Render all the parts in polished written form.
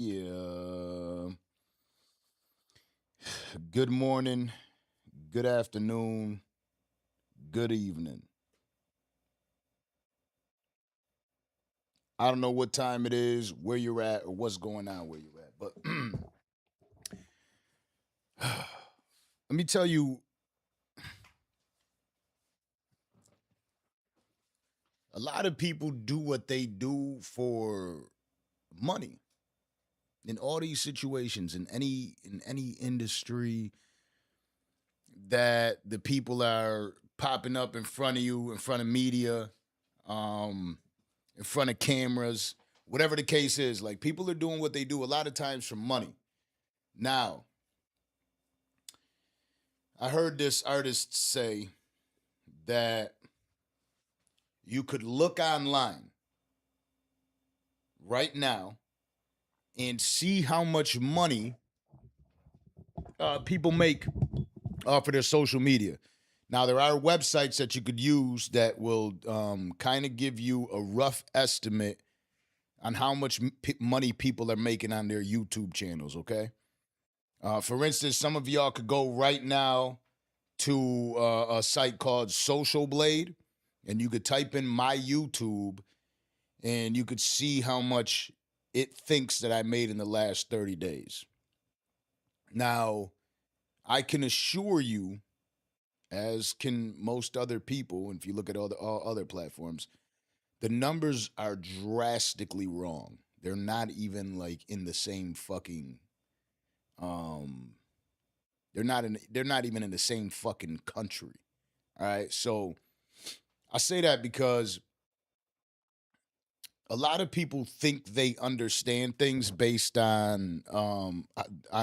Yeah. Good morning, good afternoon, good evening. I don't know what time it is, where you're at, or what's going on where you're at. But let me tell you, a lot of people do what they do for money in all these situations in any industry that the people are popping up in front of you, in front of media, um, in front of cameras, whatever the case is. Like people are doing what they do a lot of times for money. Now, I heard this artist say that you could look online right now and see how much money people make off of their social media. Now, there are websites that you could use that will kind of give you a rough estimate on how much money people are making on their YouTube channels, okay? For instance, some of y'all could go right now to a site called Social Blade, and you could type in my YouTube, and you could see how much it thinks that I made in the last 30 days. Now, I can assure you, as can most other people, and if you look at all other platforms, the numbers are drastically wrong. They're not even like in the same fucking um they're not even in the same fucking country. All right? So, I say that because a lot of people think they understand things based on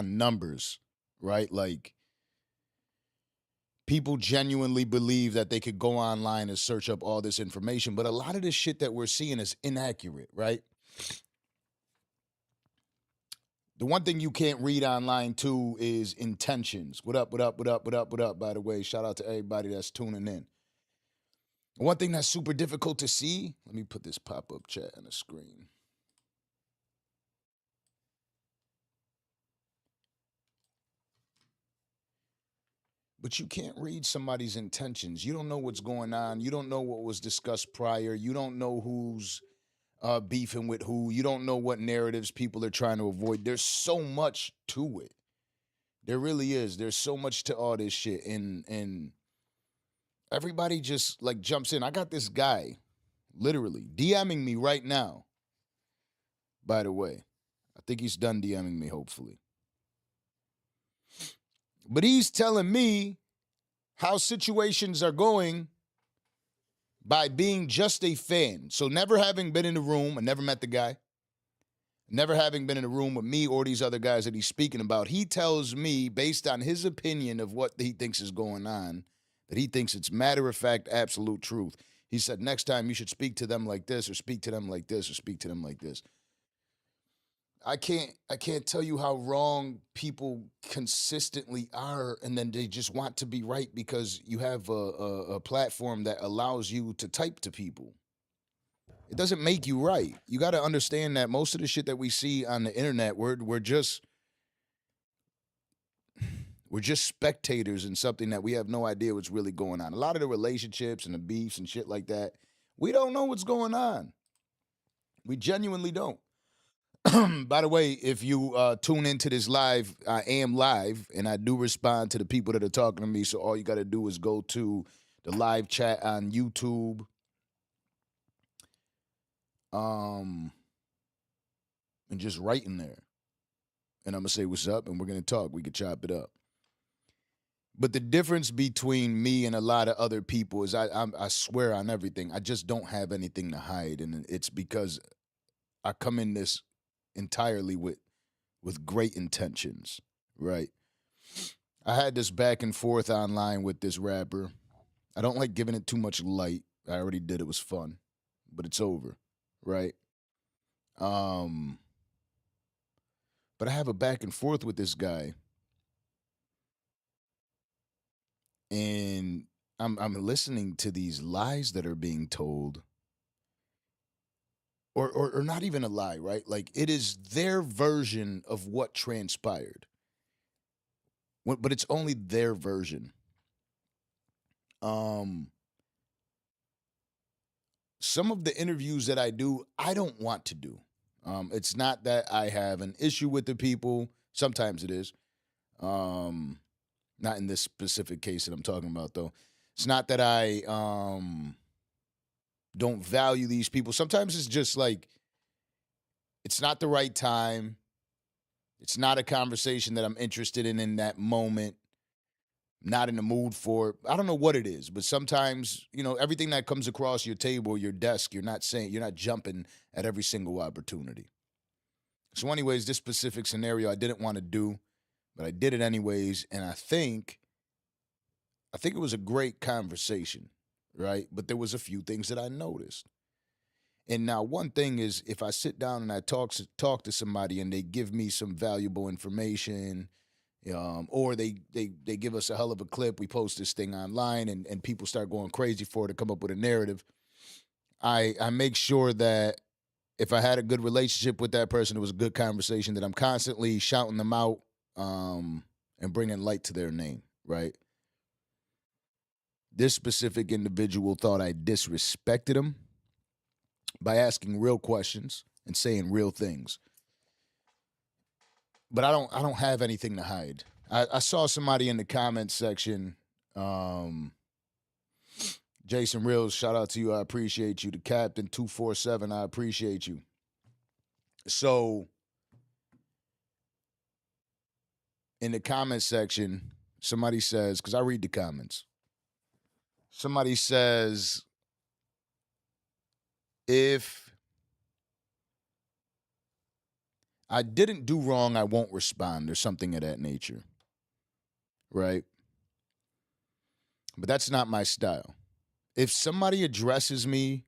numbers, right? Like people genuinely believe that they could go online and search up all this information, but a lot of this shit that we're seeing is inaccurate, right? The one thing you can't read online too is intentions. What up, what up, what up, what up, what up, by the way. Shout out to everybody that's tuning in. One thing that's super difficult to see, let me put this pop-up chat on the screen. But you can't read somebody's intentions. You don't know what's going on. You don't know what was discussed prior. You don't know who's beefing with who. You don't know what narratives people are trying to avoid. There's so much to it. There really is. There's so much to all this shit, and everybody just like jumps in. I got this guy literally DMing me right now. By the way, I think he's done DMing me. Hopefully, but he's telling me how situations are going by being just a fan. So never having been in the room, I never met the guy, never having been in a room with me or these other guys that he's speaking about, he tells me, based on his opinion of what he thinks is going on, that he thinks it's matter of fact, absolute truth. He said, next time you should speak to them like this, or speak to them like this, or speak to them like this. I can't tell you how wrong people consistently are, and then they just want to be right because you have a platform that allows you to type to people. It doesn't make you right. You got to understand that most of the shit that we see on the internet, we're just spectators in something that we have no idea what's really going on. A lot of the relationships and the beefs and shit like that, we don't know what's going on. We genuinely don't. By the way, if you tune into this live, I am live, and I do respond to the people that are talking to me. So all you got to do is go to the live chat on YouTube, um, and just write in there, and I'm gonna say what's up, and we're gonna talk. We could chop it up. But the difference between me and a lot of other people is I swear on everything. I just don't have anything to hide, and it's because I come in this entirely with great intentions, right? I had this back and forth online with this rapper. I don't like giving it too much light. I already did. It was fun, but it's over, right? Um, but I have a back and forth with this guy, and I'm listening to these lies that are being told, or not even a lie, right? Like it is their version of what transpired. But it's only their version. Um some of the interviews that I do, I don't want to do. It's not that I have an issue with the people. Sometimes it is. Um Not in this specific case that I'm talking about though. It's not that I don't value these people. Sometimes it's just like it's not the right time. It's not a conversation that I'm interested in that moment. Not in the mood for it. I don't know what it is, but sometimes, everything that comes across your table or your desk, you're not jumping at every single opportunity. So, anyways, this specific scenario I didn't want to do, but I did it anyways, and I think it was a great conversation, right? But there was a few things that I noticed. And now one thing is if I sit down and I talk to somebody and they give me some valuable information, or they give us a hell of a clip, we post this thing online and people start going crazy for it to come up with a narrative. I make sure that if I had a good relationship with that person, it was a good conversation, that I'm constantly shouting them out, and bringing light to their name, right? This specific individual thought I disrespected him by asking real questions and saying real things. But I don't have anything to hide. I saw somebody in the comments section, Jason Reels, shout out to you. I appreciate you. The Captain 247, I appreciate you. So in the comment section, somebody says, because I read the comments, somebody says, if I didn't do wrong, I won't respond, or something of that nature. Right? But that's not my style. If somebody addresses me,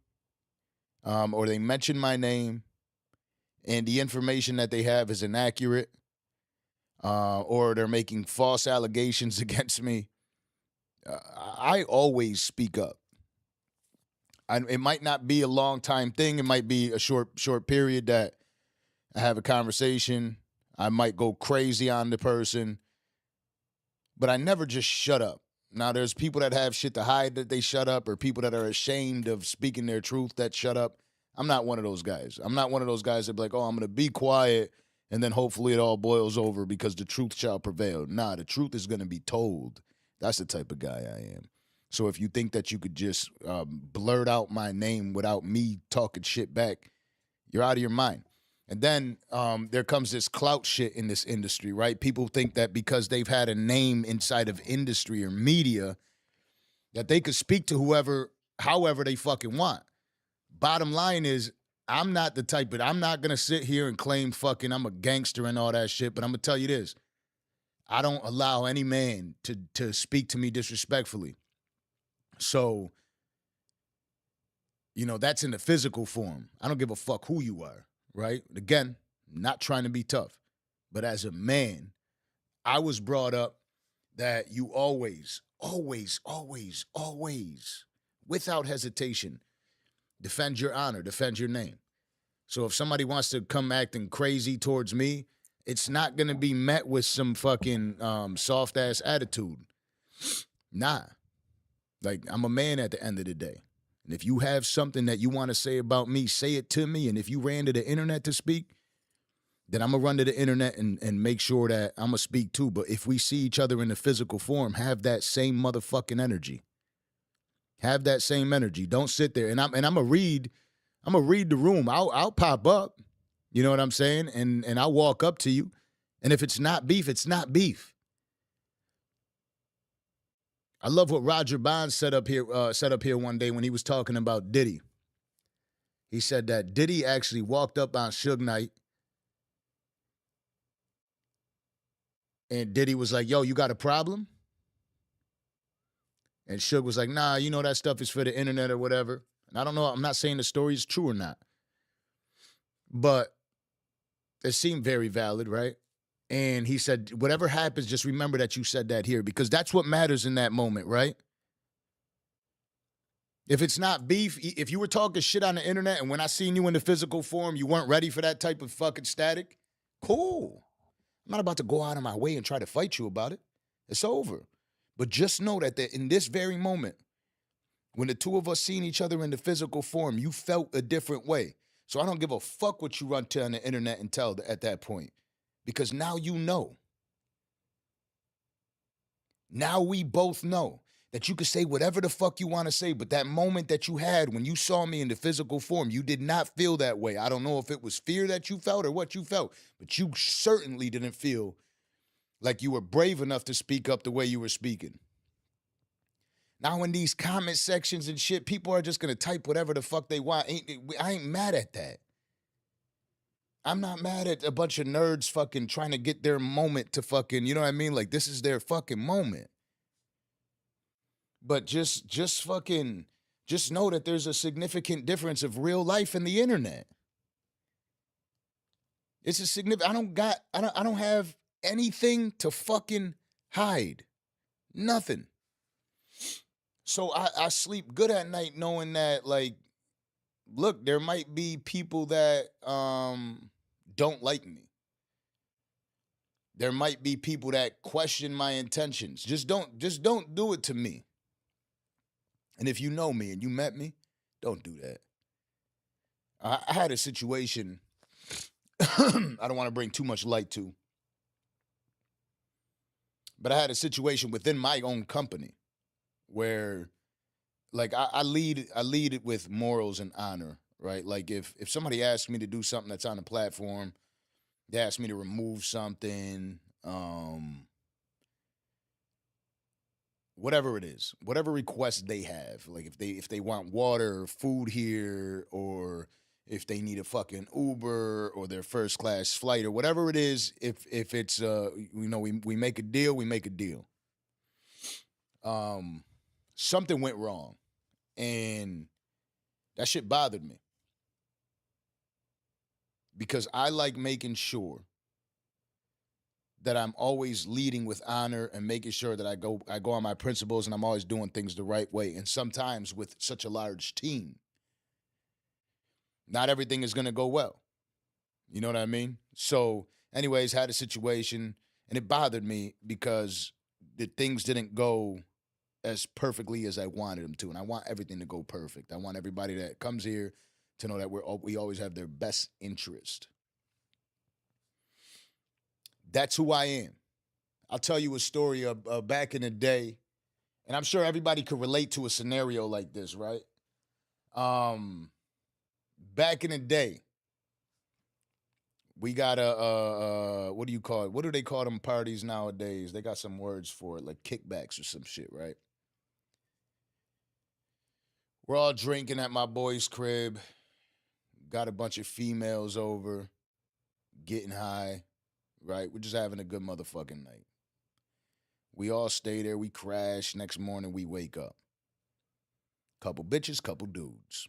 or they mention my name, and the information that they have is inaccurate, or they're making false allegations against me, I always speak up. It might not be a long time thing. It might be a short period that I have a conversation. I might go crazy on the person, but I never just shut up. Now, there's people that have shit to hide that they shut up, or people that are ashamed of speaking their truth that shut up. I'm not one of those guys. I'm not one of those guys that be like, oh, I'm going to be quiet, and then hopefully it all boils over because the truth shall prevail. Nah, the truth is going to be told. That's the type of guy I am. So if you think that you could just blurt out my name without me talking shit back, you're out of your mind. And then there comes this clout shit in this industry, right? People think that because they've had a name inside of industry or media, that they could speak to whoever, however they fucking want. Bottom line is, I'm not the type, but I'm not going to sit here and claim fucking I'm a gangster and all that shit, but I'm going to tell you this. I don't allow any man to speak to me disrespectfully. So, that's in the physical form. I don't give a fuck who you are, right? Again, not trying to be tough. But as a man, I was brought up that you always, always, always, always, without hesitation, defend your honor, defend your name. So if somebody wants to come acting crazy towards me, it's not going to be met with some fucking soft-ass attitude. Nah. Like, I'm a man at the end of the day. And if you have something that you want to say about me, say it to me. And if you ran to the internet to speak, then I'm going to run to the internet and make sure that I'm going to speak too. But if we see each other in the physical form, have that same motherfucking energy. Have that same energy. Don't sit there. And I'm going to read the room. I'll pop up. You know what I'm saying? And I'll walk up to you. And if it's not beef, it's not beef. I love what Roger Bonds set up here one day when he was talking about Diddy. He said that Diddy actually walked up on Suge Knight, and Diddy was like, yo, you got a problem? And Suge was like, nah, that stuff is for the internet or whatever. And I don't know, I'm not saying the story is true or not. But it seemed very valid, right? And he said, whatever happens, just remember that you said that here, because that's what matters in that moment, right? If it's not beef, if you were talking shit on the internet and when I seen you in the physical form, you weren't ready for that type of fucking static, cool. I'm not about to go out of my way and try to fight you about it. It's over. But just know that in this very moment, when the two of us seen each other in the physical form, you felt a different way. So I don't give a fuck what you run to on the internet and tell at that point. Because now you know. Now we both know that you can say whatever the fuck you want to say, but that moment that you had when you saw me in the physical form, you did not feel that way. I don't know if it was fear that you felt or what you felt, but you certainly didn't feel like you were brave enough to speak up the way you were speaking. Now in these comment sections and shit, people are just going to type whatever the fuck they want. I ain't mad at that. I'm not mad at a bunch of nerds fucking trying to get their moment to fucking, you know what I mean? Like, this is their fucking moment. But just know that there's a significant difference of real life and the internet. It's a significant, I don't have anything to fucking hide. Nothing. So I sleep good at night knowing that, like, look, there might be people that don't like me. There might be people that question my intentions. Just don't do it to me. And if you know me and you met me, don't do that. I had a situation I don't want to bring too much light to, but I had a situation within my own company where, like, I lead it with morals and honor, right? Like, if somebody asks me to do something that's on the platform, they ask me to remove something, whatever it is, whatever request they have, like if they want water or food here, or if they need a fucking Uber or their first class flight or whatever it is, if it's we make a deal, we make a deal. Something went wrong, and that shit bothered me because I like making sure that I'm always leading with honor and making sure that I go on my principles and I'm always doing things the right way. And sometimes with such a large team, not everything is going to go well. You know what I mean? So anyways, had a situation and it bothered me because the things didn't go as perfectly as I wanted them to. And I want everything to go perfect. I want everybody that comes here to know that we always have their best interest. That's who I am. I'll tell you a story of back in the day, and I'm sure everybody could relate to a scenario like this, right? Back in the day, we got what do you call it? What do they call them parties nowadays? They got some words for it, like kickbacks or some shit, right? We're all drinking at my boy's crib. Got a bunch of females over, getting high, right? We're just having a good motherfucking night. We all stay there. We crash. Next morning, we wake up. Couple bitches, couple dudes.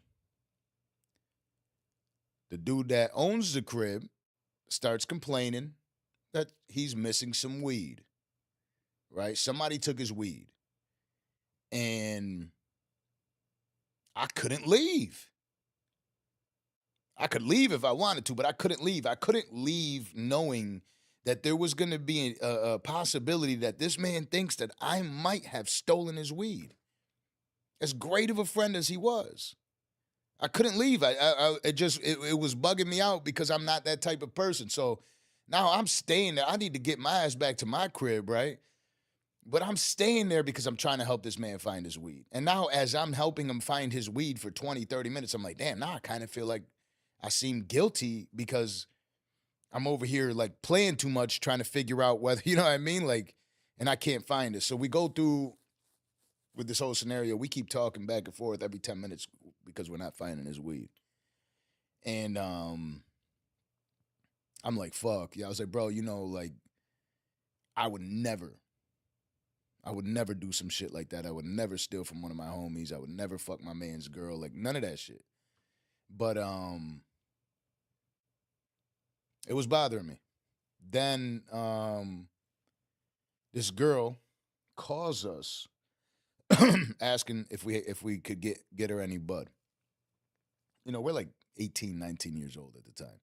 The dude that owns the crib starts complaining that he's missing some weed, right? Somebody took his weed. And I couldn't leave. I could leave if I wanted to, but I couldn't leave. I couldn't leave knowing that there was going to be a possibility that this man thinks that I might have stolen his weed. As great of a friend as he was, I couldn't leave. It was bugging me out because I'm not that type of person. So now I'm staying there. I need to get my ass back to my crib, right? But I'm staying there because I'm trying to help this man find his weed. And now as I'm helping him find his weed for 20, 30 minutes, I'm like, damn, now I kind of feel like I seem guilty because I'm over here like playing too much, trying to figure out whether, you know what I mean? Like, and I can't find it. So we go through with this whole scenario. We keep talking back and forth every 10 minutes because we're not finding his weed. And I'm like, fuck. Yeah, I was like, bro, like, I would never do some shit like that. I would never steal from one of my homies. I would never fuck my man's girl. Like, none of that shit. But it was bothering me. Then this girl calls us asking if we could get her any bud. You know, we're like 18, 19 years old at the time.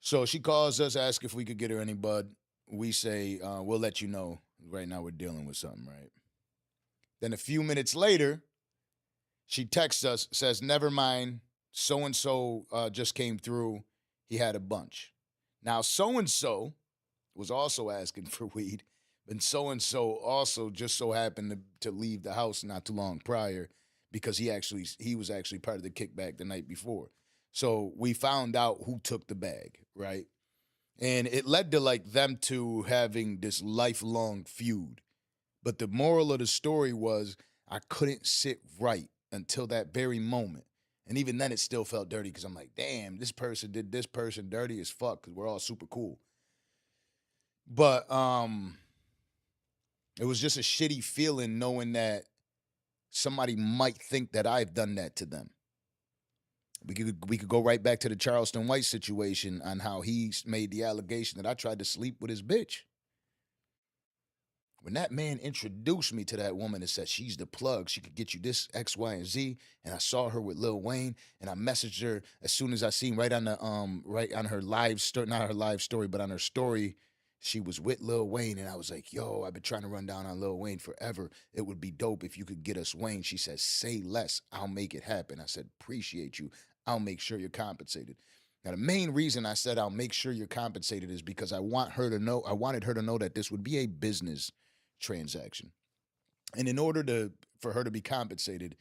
So she calls us, asks if we could get her any bud. We say, we'll let you know. Right now we're dealing with something, right? Then a few minutes later, she texts us, says, never mind, so-and-so just came through. He had a bunch. Now, so-and-so was also asking for weed, and so-and-so also just so happened to leave the house not too long prior because he was actually part of the kickback the night before. So we found out who took the bag, right? And it led to like them two having this lifelong feud. But the moral of the story was I couldn't sit right until that very moment. And even then it still felt dirty because I'm like, damn, this person did this person dirty as fuck because we're all super cool. But it was just a shitty feeling knowing that somebody might think that I've done that to them. We could go right back to the Charleston White situation on how he made the allegation that I tried to sleep with his bitch. When that man introduced me to that woman and said she's the plug, she could get you this X, Y, and Z, and I saw her with Lil Wayne, and I messaged her as soon as I seen right on her live story, not her live story, but on her story, she was with Lil Wayne, and I was like, yo, I've been trying to run down on Lil Wayne forever. It would be dope if you could get us Wayne. She says, say less, I'll make it happen. I said, appreciate you. I'll make sure you're compensated. Now, the main reason I said I'll make sure you're compensated is because I wanted her to know that this would be a business transaction. And in order for her to be compensated,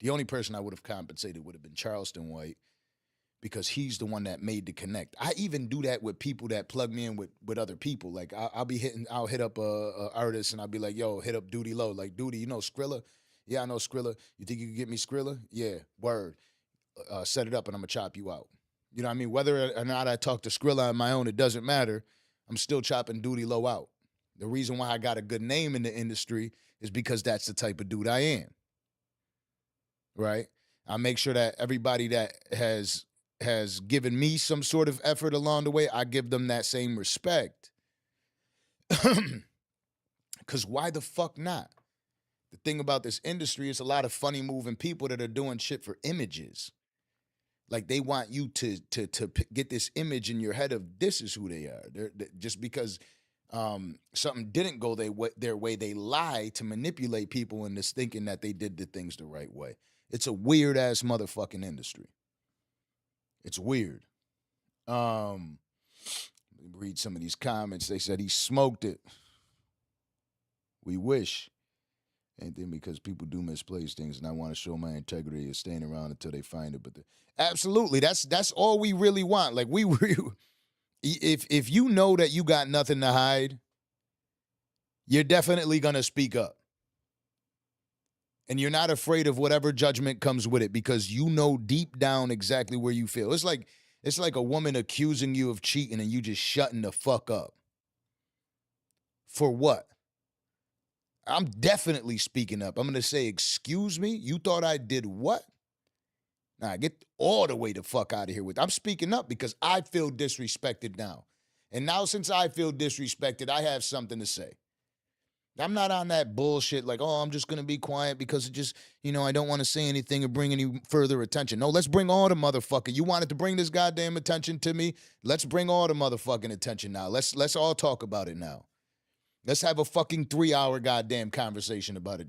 the only person I would have compensated would have been Charleston White because he's the one that made the connect. I even do that with people that plug me in with other people. Like I'll hit up a artist and I'll be like, yo, hit up Duty Low. Like, Duty, you know Skrilla? Yeah, I know Skrilla. You think you can get me Skrilla? Yeah, word. Set it up and I'm gonna chop you out. You know what I mean? Whether or not I talk to Skrilla on my own, it doesn't matter. I'm still chopping Duty Low out. The reason why I got a good name in the industry is because that's the type of dude I am. Right? I make sure that everybody that has given me some sort of effort along the way, I give them that same respect. Because why the fuck not? The thing about this industry is a lot of funny moving people that are doing shit for images. Like they want you to get this image in your head of this is who they are. They're just because something didn't go their way, they lie to manipulate people into thinking that they did the things the right way. It's a weird ass motherfucking industry. It's weird. Let me read some of these comments. They said he smoked it. We wish. And then because people do misplace things, and I want to show my integrity of staying around until they find it. But absolutely, that's all we really want. Like if you know that you got nothing to hide, you're definitely gonna speak up. And you're not afraid of whatever judgment comes with it because you know deep down exactly where you feel. It's like a woman accusing you of cheating and you just shutting the fuck up. For what? I'm definitely speaking up. I'm going to say, excuse me? You thought I did what? Nah, get all the way the fuck out of here with it. I'm speaking up because I feel disrespected now. And now since I feel disrespected, I have something to say. I'm not on that bullshit like, oh, I'm just going to be quiet because it just, I don't want to say anything or bring any further attention. No, let's bring all the motherfucking. You wanted to bring this goddamn attention to me? Let's bring all the motherfucking attention now. Let's all talk about it now. Let's have a fucking 3-hour goddamn conversation about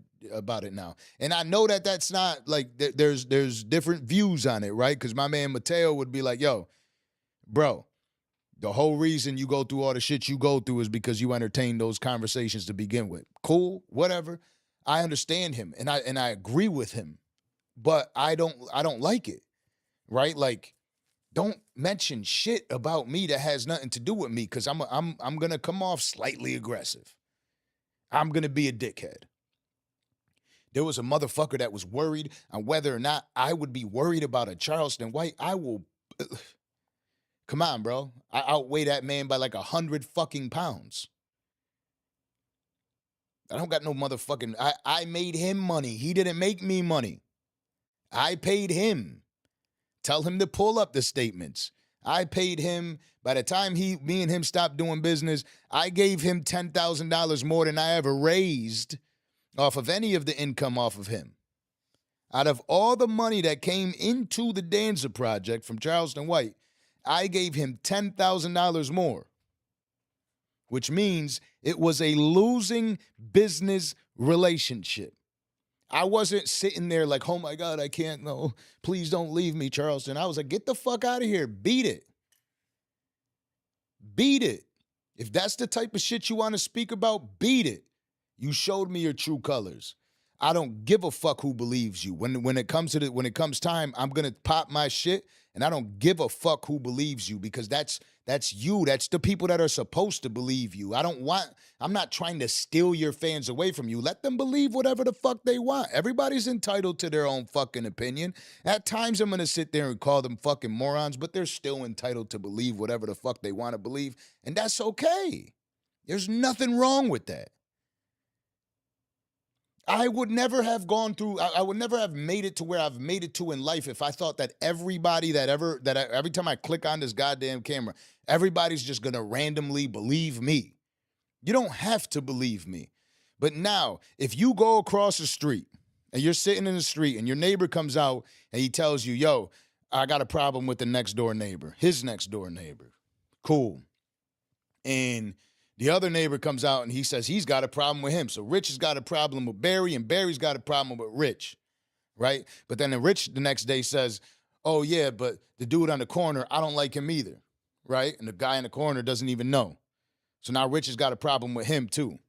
it now. And I know that that's not like there's different views on it, right? Because my man Mateo would be like, yo, bro, the whole reason you go through all the shit you go through is because you entertain those conversations to begin with. Cool, whatever. I understand him and I agree with him, but I don't like it, right? Like, don't mention shit about me that has nothing to do with me because I'm gonna come off slightly aggressive. I'm gonna be a dickhead. There was a motherfucker that was worried on whether or not I would be worried about a Charleston White. I will. Come on, bro. I outweigh that man by like 100 fucking pounds. I don't got no motherfucking. I made him money. He didn't make me money. I paid him. Tell him to pull up the statements. I paid him. By the time me and him stopped doing business, I gave him $10,000 more than I ever raised off of any of the income off of him. Out of all the money that came into the Danza project from Charleston White, I gave him $10,000 more, which means it was a losing business relationship. I wasn't sitting there like, oh my God, I can't, no, please don't leave me, Charleston. I was like, get the fuck out of here. Beat it. Beat it. If that's the type of shit you want to speak about, beat it. You showed me your true colors. I don't give a fuck who believes you. When it comes time, I'm gonna pop my shit, and I don't give a fuck who believes you, because that's you. That's the people that are supposed to believe you. I'm not trying to steal your fans away from you. Let them believe whatever the fuck they want. Everybody's entitled to their own fucking opinion. At times I'm gonna sit there and call them fucking morons, but they're still entitled to believe whatever the fuck they want to believe, and that's okay. There's nothing wrong with that. I would never have gone through, I would never have made it to where I've made it to in life if I thought that everybody every time I click on this goddamn camera, everybody's just gonna randomly believe me. You don't have to believe me. But now, if you go across the street and you're sitting in the street and your neighbor comes out and he tells you, yo, I got a problem with the next door neighbor, his next door neighbor. Cool. And the other neighbor comes out and he says he's got a problem with him. So Rich has got a problem with Barry, and Barry's got a problem with Rich, right? But then Rich the next day says, oh yeah, but the dude on the corner, I don't like him either, right? And the guy in the corner doesn't even know. So now Rich has got a problem with him too.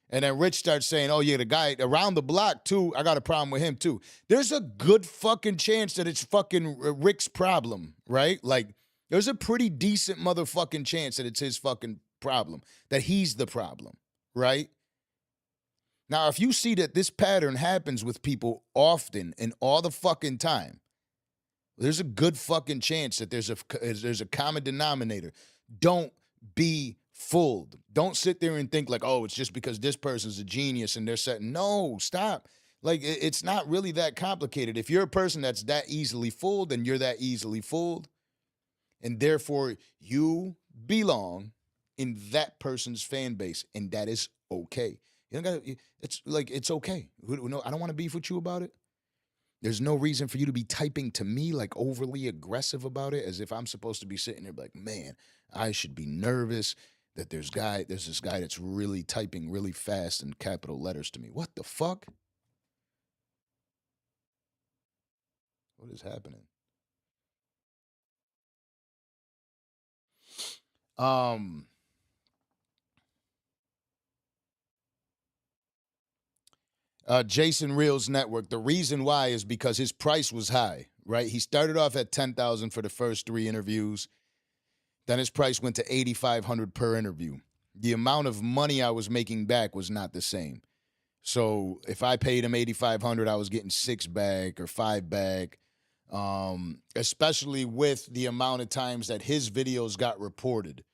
And then Rich starts saying, oh yeah, the guy around the block too, I got a problem with him too. There's a good fucking chance that it's fucking Rick's problem, right? Like, there's a pretty decent motherfucking chance that it's his fucking problem, that he's the problem, right? Now, if you see that this pattern happens with people often and all the fucking time, there's a good fucking chance that there's a common denominator. Don't be fooled. Don't sit there and think like, oh, it's just because this person's a genius and they're setting. No, stop. Like, it's not really that complicated. If you're a person that's that easily fooled, then you're that easily fooled. And therefore, you belong in that person's fan base, and that is okay. You don't gotta, it's okay. No, I don't want to beef with you about it. There's no reason for you to be typing to me like overly aggressive about it, as if I'm supposed to be sitting there like, man, I should be nervous that there's this guy that's really typing really fast in capital letters to me. What the fuck? What is happening? Jason Reels Network. The reason why is because his price was high, right? He started off at 10,000 for the first 3 interviews. Then his price went to 8,500 per interview. The amount of money I was making back was not the same. So if I paid him 8,500, I was getting 6 back or 5 back. Especially with the amount of times that his videos got reported.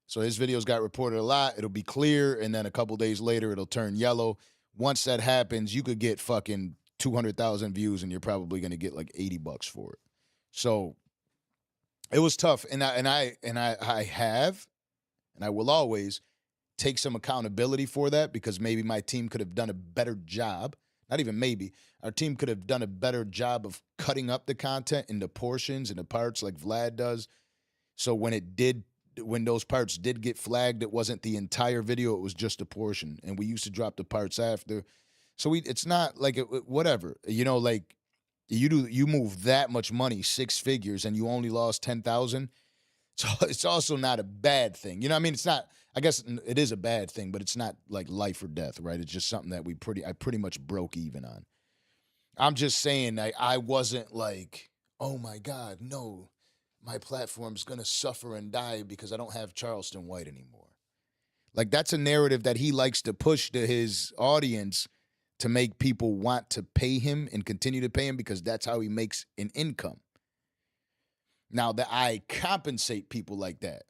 So his videos got reported a lot. It'll be clear, and then a couple days later, it'll turn yellow. Once that happens, you could get fucking 200,000 views, and you're probably going to get like $80 for it. So it was tough, and I have, and I will always take some accountability for that, because maybe my team could have done a better job. Not even maybe. Our team could have done a better job of cutting up the content into portions and the parts like Vlad does. So when those parts did get flagged, it wasn't the entire video, it was just a portion. And we used to drop the parts after. So it's not like whatever. You know, like you move that much money, 6 figures, and you only lost 10,000. So it's also not a bad thing. You know what I mean? It's not, I guess it is a bad thing, but it's not like life or death, right? It's just something that I pretty much broke even on. I'm just saying, I wasn't like, oh my God, no, my platform's gonna suffer and die because I don't have Charleston White anymore. Like, that's a narrative that he likes to push to his audience to make people want to pay him and continue to pay him, because that's how he makes an income. Now, that I compensate people like that.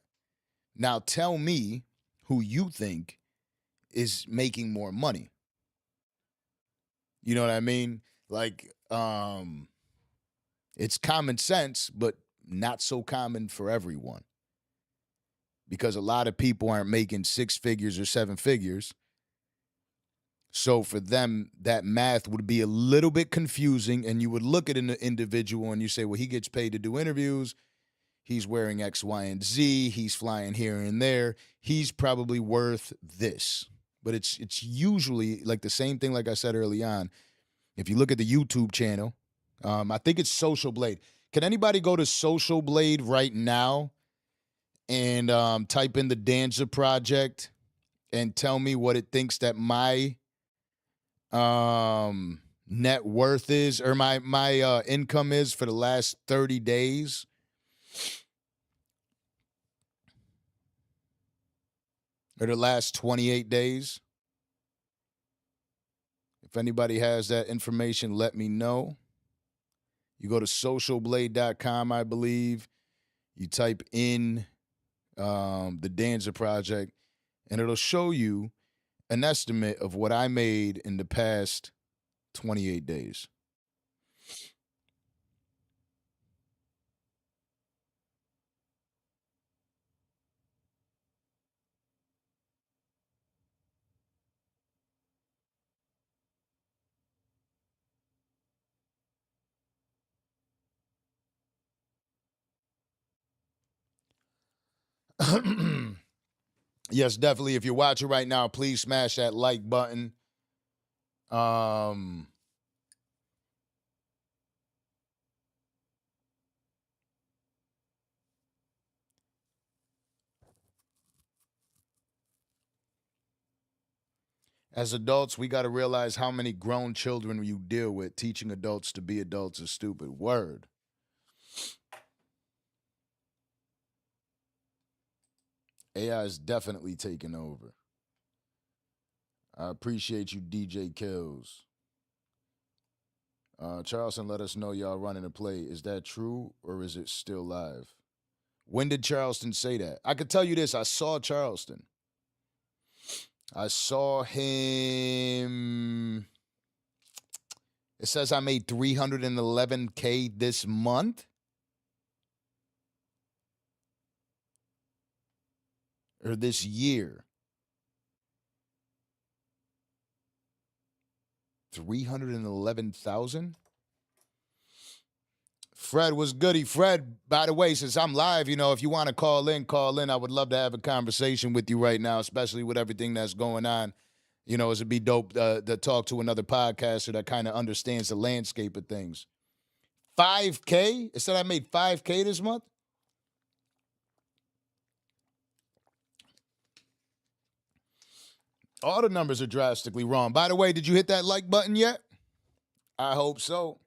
Now tell me who you think is making more money. You know what I mean? Like, it's common sense, but not so common for everyone. Because a lot of people aren't making 6 figures or 7 figures. So for them, that math would be a little bit confusing, and you would look at an individual and you say, well, he gets paid to do interviews. He's wearing X, Y, and Z. He's flying here and there. He's probably worth this. But it's usually like the same thing like I said early on. If you look at the YouTube channel, I think it's Social Blade. Can anybody go to Social Blade right now and type in the Danza Project and tell me what it thinks that my net worth is, or my income is for the last 30 days? Or the last 28 days? If anybody has that information, let me know. You go to socialblade.com, I believe. You type in the Danza Project, and it'll show you an estimate of what I made in the past 28 days. Yes, definitely. If you're watching right now, please smash that like button. As adults, we got to realize how many grown children you deal with. Teaching adults to be adults is stupid. Word. AI is definitely taking over. I appreciate you, DJ Kills. Charleston, let us know y'all running a play. Is that true or is it still live? When did Charleston say that? I could tell you this. I saw Charleston. I saw him. It says I made $311K this month. Or this year. 311,000? Fred was goody. Fred, by the way, since I'm live, if you want to call in, call in. I would love to have a conversation with you right now, especially with everything that's going on. It'd be dope to talk to another podcaster that kind of understands the landscape of things. 5K? It said I made 5K this month? All the numbers are drastically wrong. By the way, did you hit that like button yet? I hope so.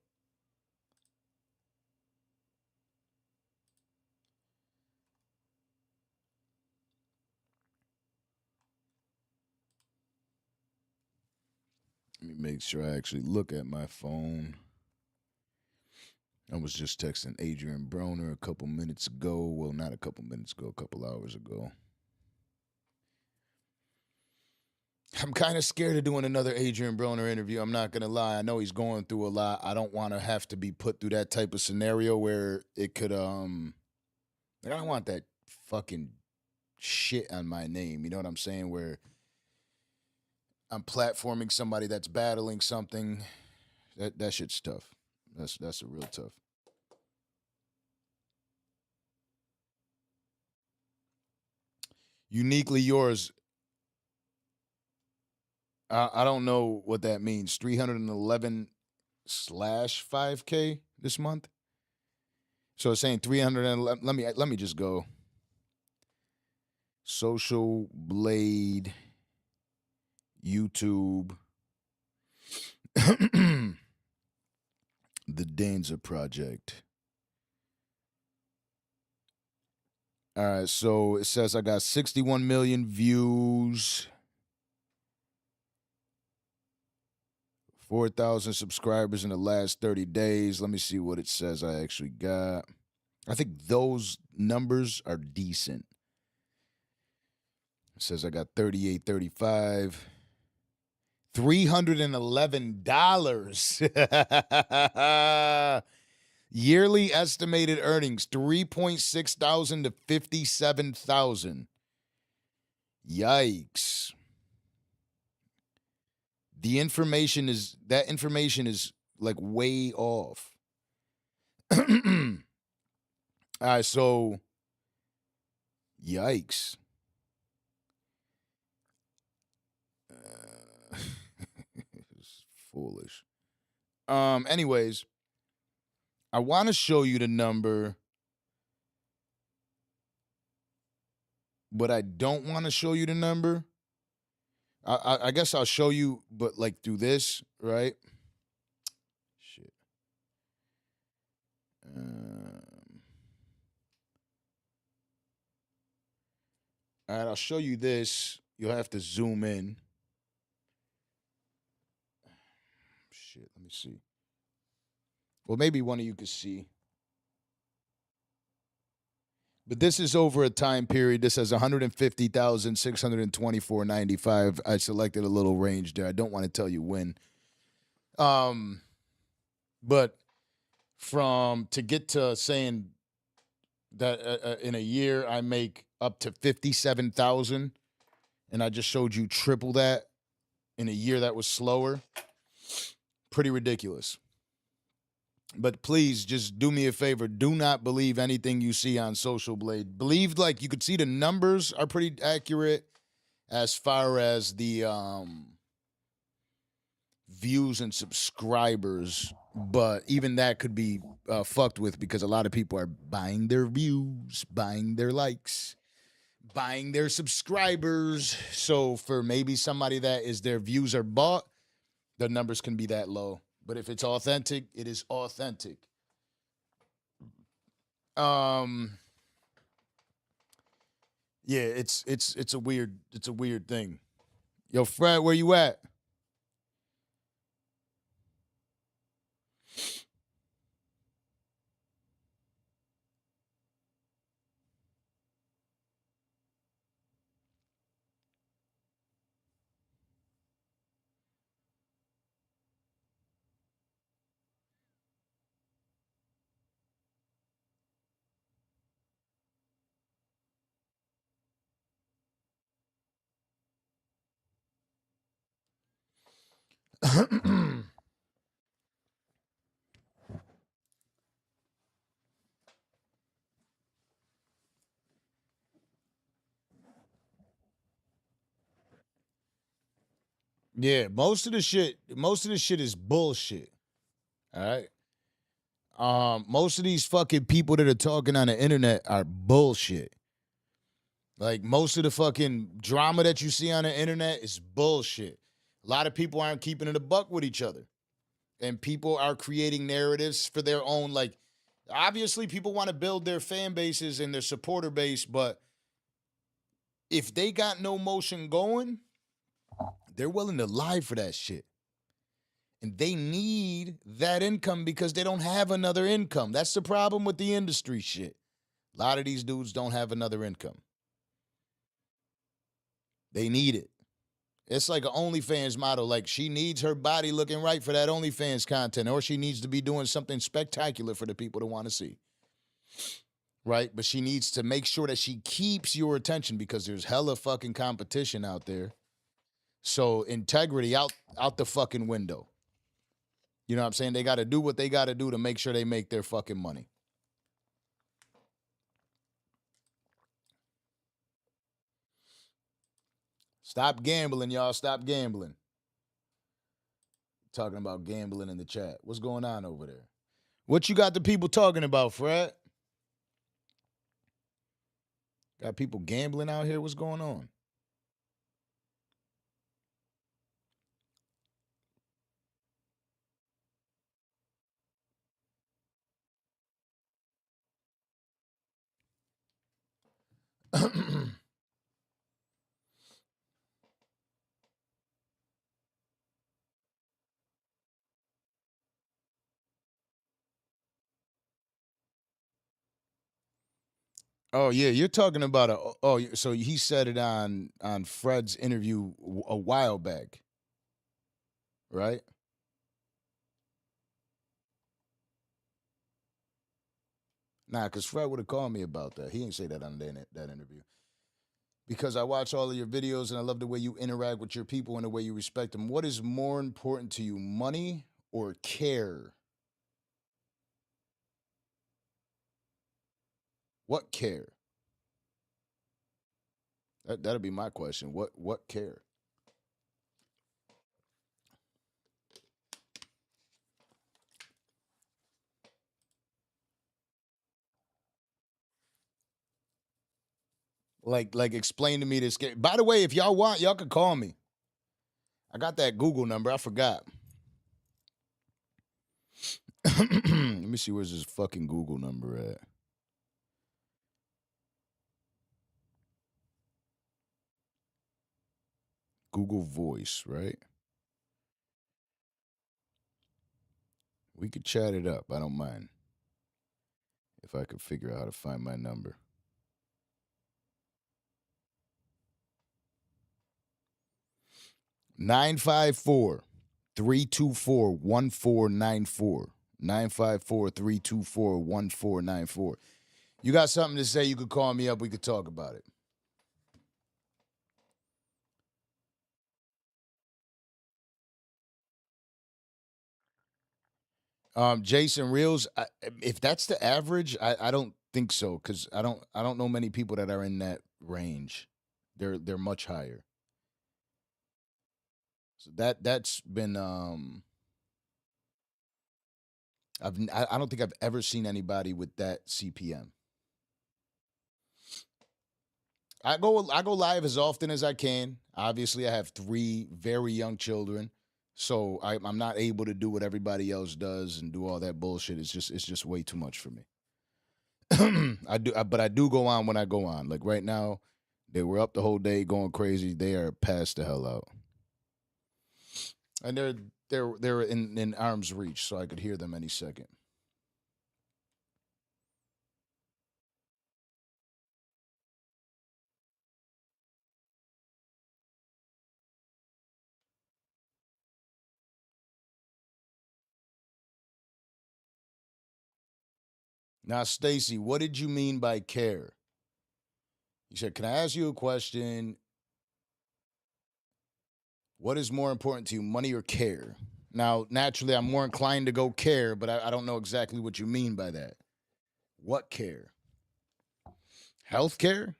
Let me make sure I actually look at my phone. I was just texting Adrian Broner a couple minutes ago. Well, not a couple minutes ago, a couple hours ago. I'm kind of scared of doing another Adrian Broner interview. I'm not going to lie. I know he's going through a lot. I don't want to have to be put through that type of scenario where it could, I don't want that fucking shit on my name. You know what I'm saying? Where I'm platforming somebody that's battling something. That shit's tough. That's a real tough. Uniquely yours. I don't know what that means. 311 slash 5K this month. So it's saying 311. Let me just go. Social Blade, YouTube, the Danza Project. All right, so it says I got 61 million views, 4,000 subscribers in the last 30 days. Let me see what it says I actually got. I think those numbers are decent. It says I got 38, 35, $311. Yearly estimated earnings, 3.6 thousand to 57,000. Yikes. that information is like way off. All right, so yikes. It's foolish. Anyways, I want to show you the number, but I don't want to show you the number. I guess I'll show you, but like through this, right? Shit. All right, I'll show you this. You'll have to zoom in. Shit, let me see. Well, maybe one of you could see. But this is over a time period. This has 150,624.95. I selected a little range there. I don't want to tell you when. But to get to saying that in a year I make up to 57,000, and I just showed you triple that in a year that was slower. Pretty ridiculous. But please just do me a favor. Do not believe anything you see on Social Blade. Believe, like, you could see the numbers are pretty accurate as far as the views and subscribers. But even that could be fucked with because a lot of people are buying their views, buying their likes, buying their subscribers. So for maybe somebody that is their views are bought, the numbers can be that low. But if it's authentic, it is authentic. Yeah, it's a weird thing. Yo, Fred, where you at? Yeah, most of the shit is bullshit. All right. Most of these fucking people that are talking on the internet are bullshit. Like most of the fucking drama that you see on the internet is bullshit. A lot of people aren't keeping it a buck with each other. And people are creating narratives for their own, like, obviously people want to build their fan bases and their supporter base, but if they got no motion going, they're willing to lie for that shit. And they need that income because they don't have another income. That's the problem with the industry shit. A lot of these dudes don't have another income. They need it. It's like an OnlyFans model. Like, she needs her body looking right for that OnlyFans content, or she needs to be doing something spectacular for the people to want to see. Right? But she needs to make sure that she keeps your attention because there's hella fucking competition out there. So integrity out the fucking window. You know what I'm saying? They got to do what they got to do to make sure they make their fucking money. Stop gambling, y'all. Stop gambling. Talking about gambling in the chat. What's going on over there? What you got the people talking about, Fred? Got people gambling out here? What's going on? Oh yeah, you're talking about so he said it on Fred's interview a while back, right? Nah, because Fred would have called me about that. He didn't say that on that interview. because I watch all of your videos and I love the way you interact with your people and the way you respect them. What is more important to you, money or care? What care? That'll be my question. What care? Like explain to me this game. By the way, if y'all want, y'all can call me. I got that Google number. I forgot. Let me see where's this fucking Google number at. Google Voice, right? We could chat it up. I don't mind. If I could figure out how to find my number. 954-324-1494. 954-324-1494. You got something to say, you could call me up. We could talk about it. Jason Reels, if that's the average, I don't think so because I don't know many people that are in that range. They're much higher. So that's been I don't think I've ever seen anybody with that CPM. I go live as often as I can. Obviously, I have 3 very young children, so I'm not able to do what everybody else does and do all that bullshit. It's just way too much for me. But I do go on when I go on. Like right now, they were up the whole day going crazy. They are passed the hell out, and they're in arm's reach, so I could hear them any second. Now, Stacy, what did you mean by care? You said, "Can I ask you a question? What is more important to you, money or care?" Now, naturally, I'm more inclined to go care, but I don't know exactly what you mean by that. What care? Health care?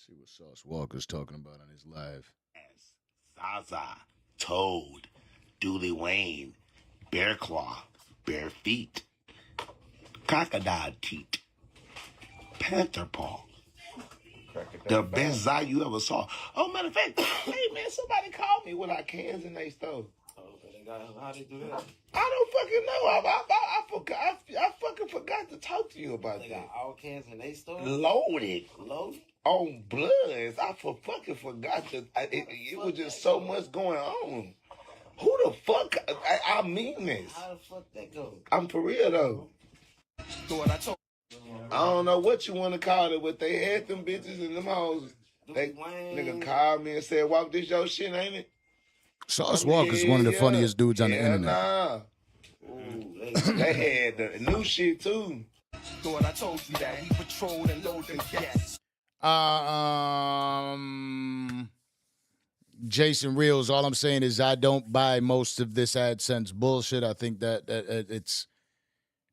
See what Sauce Walker's talking about on his live. Zaza, Toad, Dooley Wayne, Bear Claw, Bare Feet, Crocodile Teeth, Panther Paw. The best Zai you ever saw. Oh, matter of fact, hey man, somebody called me with our cans in their stove. How they do that? I don't fucking know. I forgot. I fucking forgot to talk to you about that. They got all cans in their stove. Loaded. On Bloods. I fucking forgot to. It was just so much going on. Who the fuck? I mean this. How the fuck that go? I'm for real though. I don't know what you want to call it, but they had them bitches and them hoes. They nigga called me and said, "Walk this your shit, ain't it?" Sauce Walker's one of the funniest dudes on the internet. Nah. Ooh, they had the new shit too. Thought I told you that we patrol and load the gas. Jason Reels, all I'm saying is I don't buy most of this AdSense bullshit. I think that it's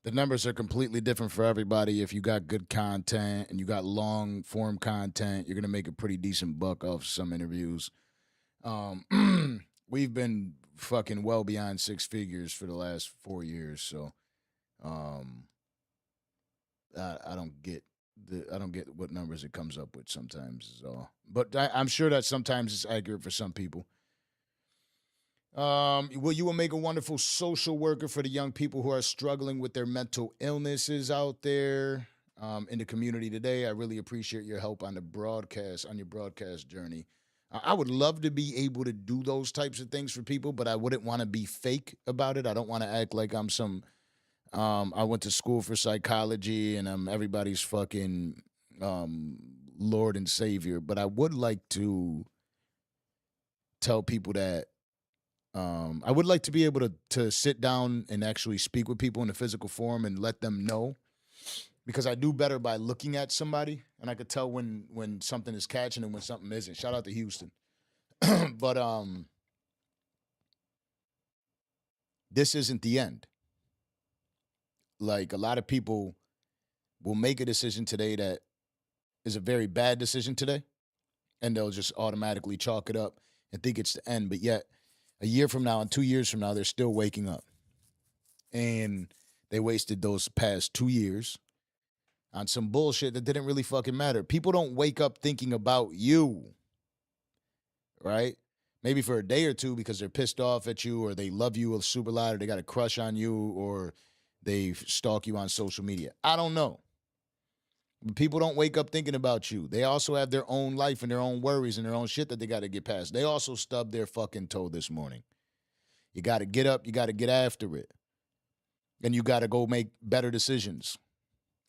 the numbers are completely different for everybody. If you got good content and you got long form content, you're gonna make a pretty decent buck off some interviews. We've been fucking well beyond 6 figures for the last 4 years, so I don't get what numbers it comes up with sometimes is all. But I'm sure that sometimes it's accurate for some people. Well, you will make a wonderful social worker for the young people who are struggling with their mental illnesses out there in the community today. I really appreciate your help on your broadcast journey. I would love to be able to do those types of things for people, but I wouldn't want to be fake about it. I don't want to act like I'm some I went to school for psychology, and I'm everybody's fucking um, Lord and Savior. But I would like to tell people that I would like to be able to sit down and actually speak with people in a physical form and let them know, because I do better by looking at somebody, and I could tell when something is catching and when something isn't. Shout out to Houston. But this isn't the end. Like, a lot of people will make a decision today that is a very bad decision today, and they'll just automatically chalk it up and think it's the end. But yet, a year from now and 2 years from now, they're still waking up. And they wasted those past 2 years on some bullshit that didn't really fucking matter. People don't wake up thinking about you, right? Maybe for a day or two because they're pissed off at you, or they love you super loud, or they got a crush on you, or they stalk you on social media. I don't know. But people don't wake up thinking about you. They also have their own life and their own worries and their own shit that they got to get past. They also stubbed their fucking toe this morning. You got to get up. You got to get after it. And you got to go make better decisions.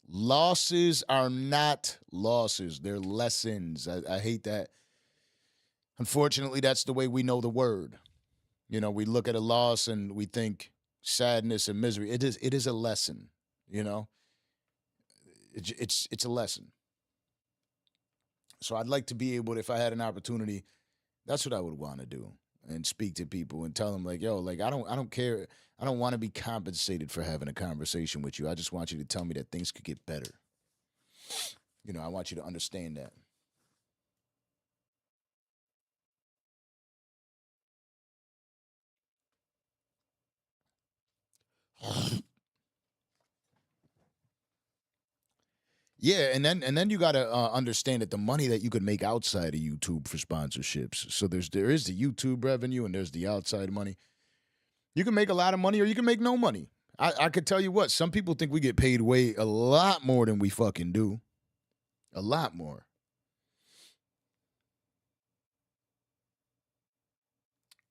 Losses are not losses. They're lessons. I hate that. Unfortunately, that's the way we know the word. You know, we look at a loss and we think sadness and misery. It is a lesson, you know? It's a lesson. So I'd like to be able, if I had an opportunity, that's what I would want to do, and speak to people and tell them, like, yo, like, I don't care. I don't want to be compensated for having a conversation with you. I just want you to tell me that things could get better. You know, I want you to understand that. Yeah, and then you gotta understand that the money that you could make outside of YouTube for sponsorships. So there is the YouTube revenue and there's the outside money. You can make a lot of money or you can make no money. I could tell you what, some people think we get paid way a lot more than we fucking do. A lot more.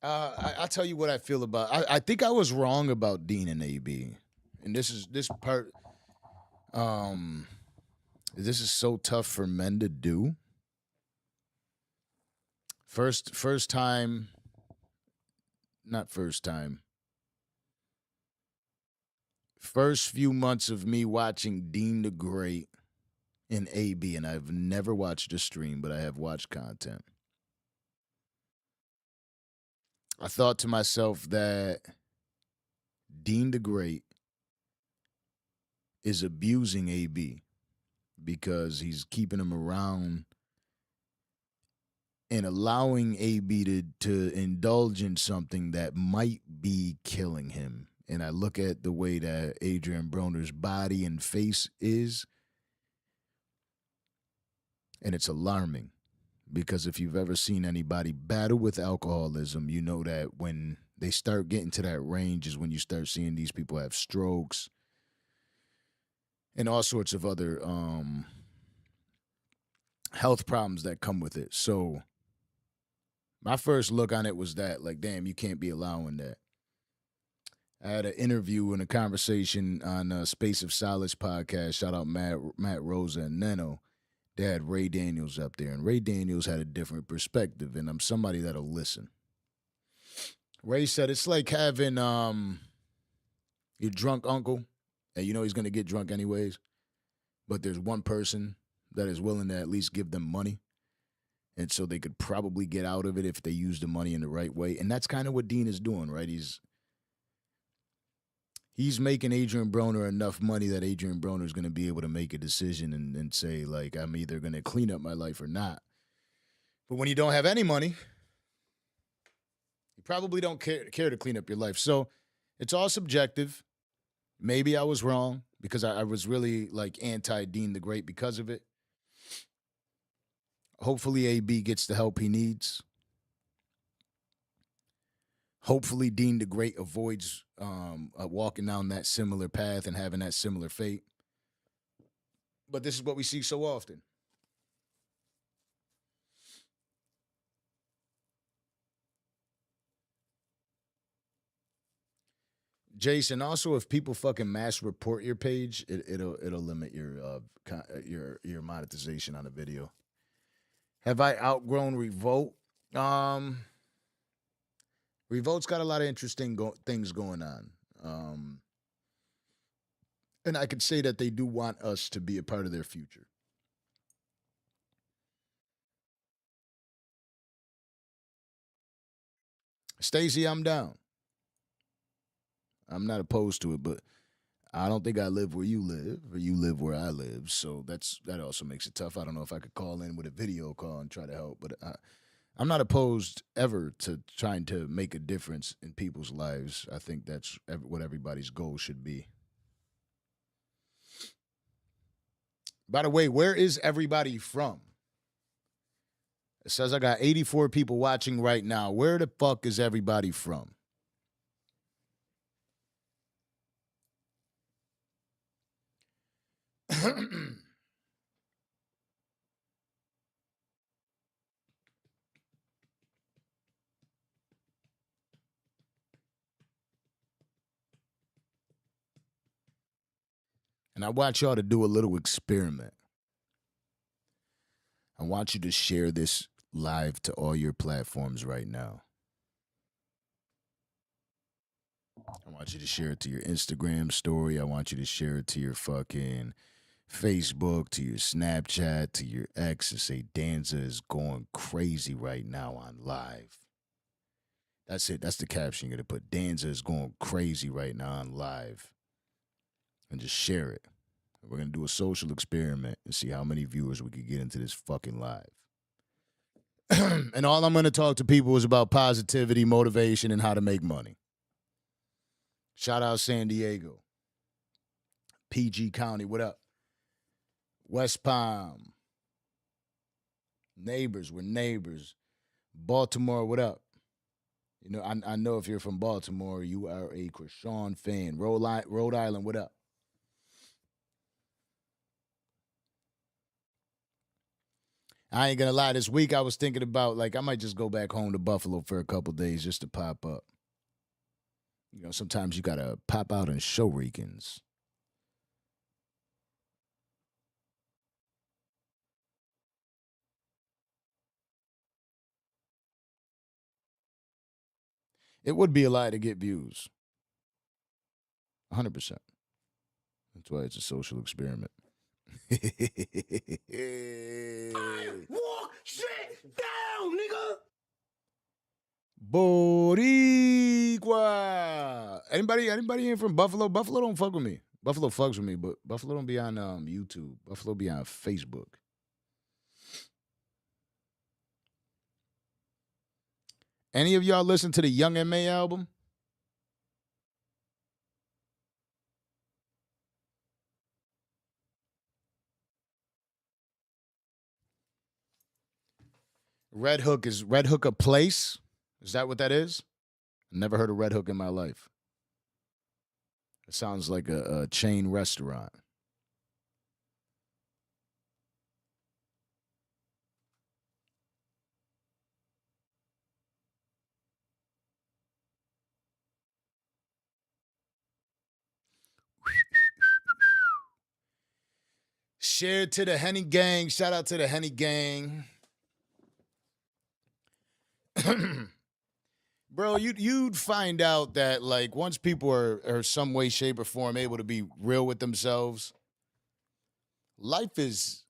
I'll tell you what I feel about. I think I was wrong about Dean and AB, and this part. Um, this is so tough for men to do. First time, not first time. First few months of me watching Dean the Great and AB, and I've never watched a stream, but I have watched content. I thought to myself that Dean the Great is abusing AB because he's keeping him around and allowing AB to indulge in something that might be killing him. And I look at the way that Adrian Broner's body and face is, and it's alarming. Because if you've ever seen anybody battle with alcoholism, you know that when they start getting to that range is when you start seeing these people have strokes and all sorts of other health problems that come with it. So my first look on it was that, like, damn, you can't be allowing that. I had an interview and a conversation on Space of Solace podcast. Shout out Matt Rosa and Neno. They had Ray Daniels up there, and Ray Daniels had a different perspective, and I'm somebody that'll listen. Ray said it's like having your drunk uncle, and you know he's gonna get drunk anyways, but there's one person that is willing to at least give them money, and so they could probably get out of it if they use the money in the right way. And that's kind of what Dean is doing, right? He's making Adrian Broner enough money that Adrian Broner is going to be able to make a decision and say, like, I'm either going to clean up my life or not. But when you don't have any money, you probably don't care to clean up your life. So it's all subjective. Maybe I was wrong because I was really, like, anti-Dean the Great because of it. Hopefully AB gets the help he needs. Hopefully Dean the Great avoids walking down that similar path and having that similar fate. But this is what we see so often. Jason, also, if people fucking mass report your page, it'll limit your monetization on a video. Have I outgrown Revolt? Um, Revolt's got a lot of interesting things going on. And I could say that they do want us to be a part of their future. Stacy, I'm down. I'm not opposed to it, but I don't think I live where you live, or you live where I live. So that also makes it tough. I don't know if I could call in with a video call and try to help, but I'm not opposed ever to trying to make a difference in people's lives. I think that's what everybody's goal should be. By the way, where is everybody from? It says I got 84 people watching right now. Where the fuck is everybody from? And I want y'all to do a little experiment. I want you to share this live to all your platforms right now. I want you to share it to your Instagram story. I want you to share it to your fucking Facebook, to your Snapchat, to your ex, and say Danza is going crazy right now on live. That's it. That's the caption you're going to put. Danza is going crazy right now on live. And just share it. We're going to do a social experiment and see how many viewers we can get into this fucking live. And all I'm going to talk to people is about positivity, motivation, and how to make money. Shout out San Diego. PG County, what up? West Palm. Neighbors, we're neighbors. Baltimore, what up? You know, I know if you're from Baltimore, you are a Krishan fan. Rhode Island, what up? I ain't gonna lie, this week I was thinking about, like, I might just go back home to Buffalo for a couple days just to pop up. You know, sometimes you gotta pop out and show Ricans. It would be a lie to get views. 100%. That's why it's a social experiment. I walk shit down, nigga. Boricua. Anybody in from Buffalo? Buffalo don't fuck with me. Buffalo fucks with me, but Buffalo don't be on YouTube. Buffalo be on Facebook. Any of y'all listen to the Young M.A. album? Red Hook a place? Is that what that is? Never heard of Red Hook in my life. It sounds like a chain restaurant. Share to the Henny Gang. Shout out to the Henny Gang. Bro, you'd find out that, like, once people are some way, shape, or form able to be real with themselves, life is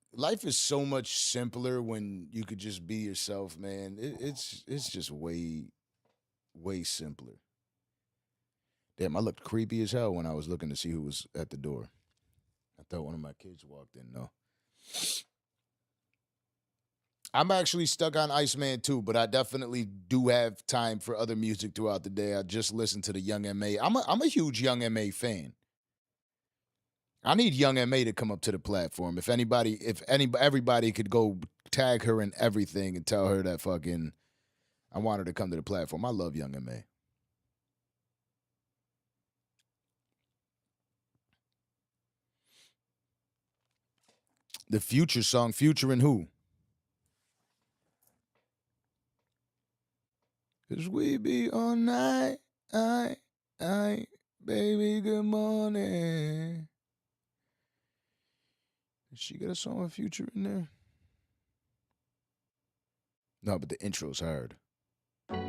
so much simpler when you could just be yourself, man. It's just way simpler. Damn, I looked creepy as hell when I was looking to see who was at the door. I thought one of my kids walked in, though. I'm actually stuck on Iceman too, but I definitely do have time for other music throughout the day. I just listened to the Young M.A. I'm a huge Young M.A. fan. I need Young M.A. to come up to the platform. If everybody could go tag her in everything and tell her that fucking I want her to come to the platform. I love Young M.A. The Future song, Future and who? Cause we be all night, Baby, good morning. Did she get a song with Future in there? No, but the intro's hard. '04,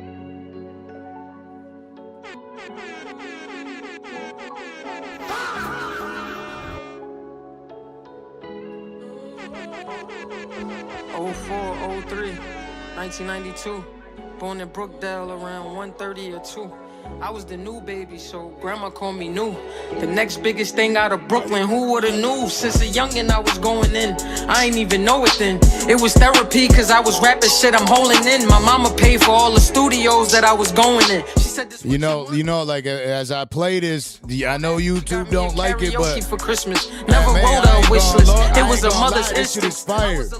'03, 1992. Born in Brookdale around 1:30 or 2. I was the new baby, so grandma called me new. The next biggest thing out of Brooklyn, who would've knew? Since a youngin' I was going in, I ain't even know it then. It was therapy, cause I was rapping shit I'm holding in. My mama paid for all the studios that I was going in. She said this you know, like as I play this, I know YouTube don't like it, but for Christmas, never wrote a wish list. It was a mother's instinct.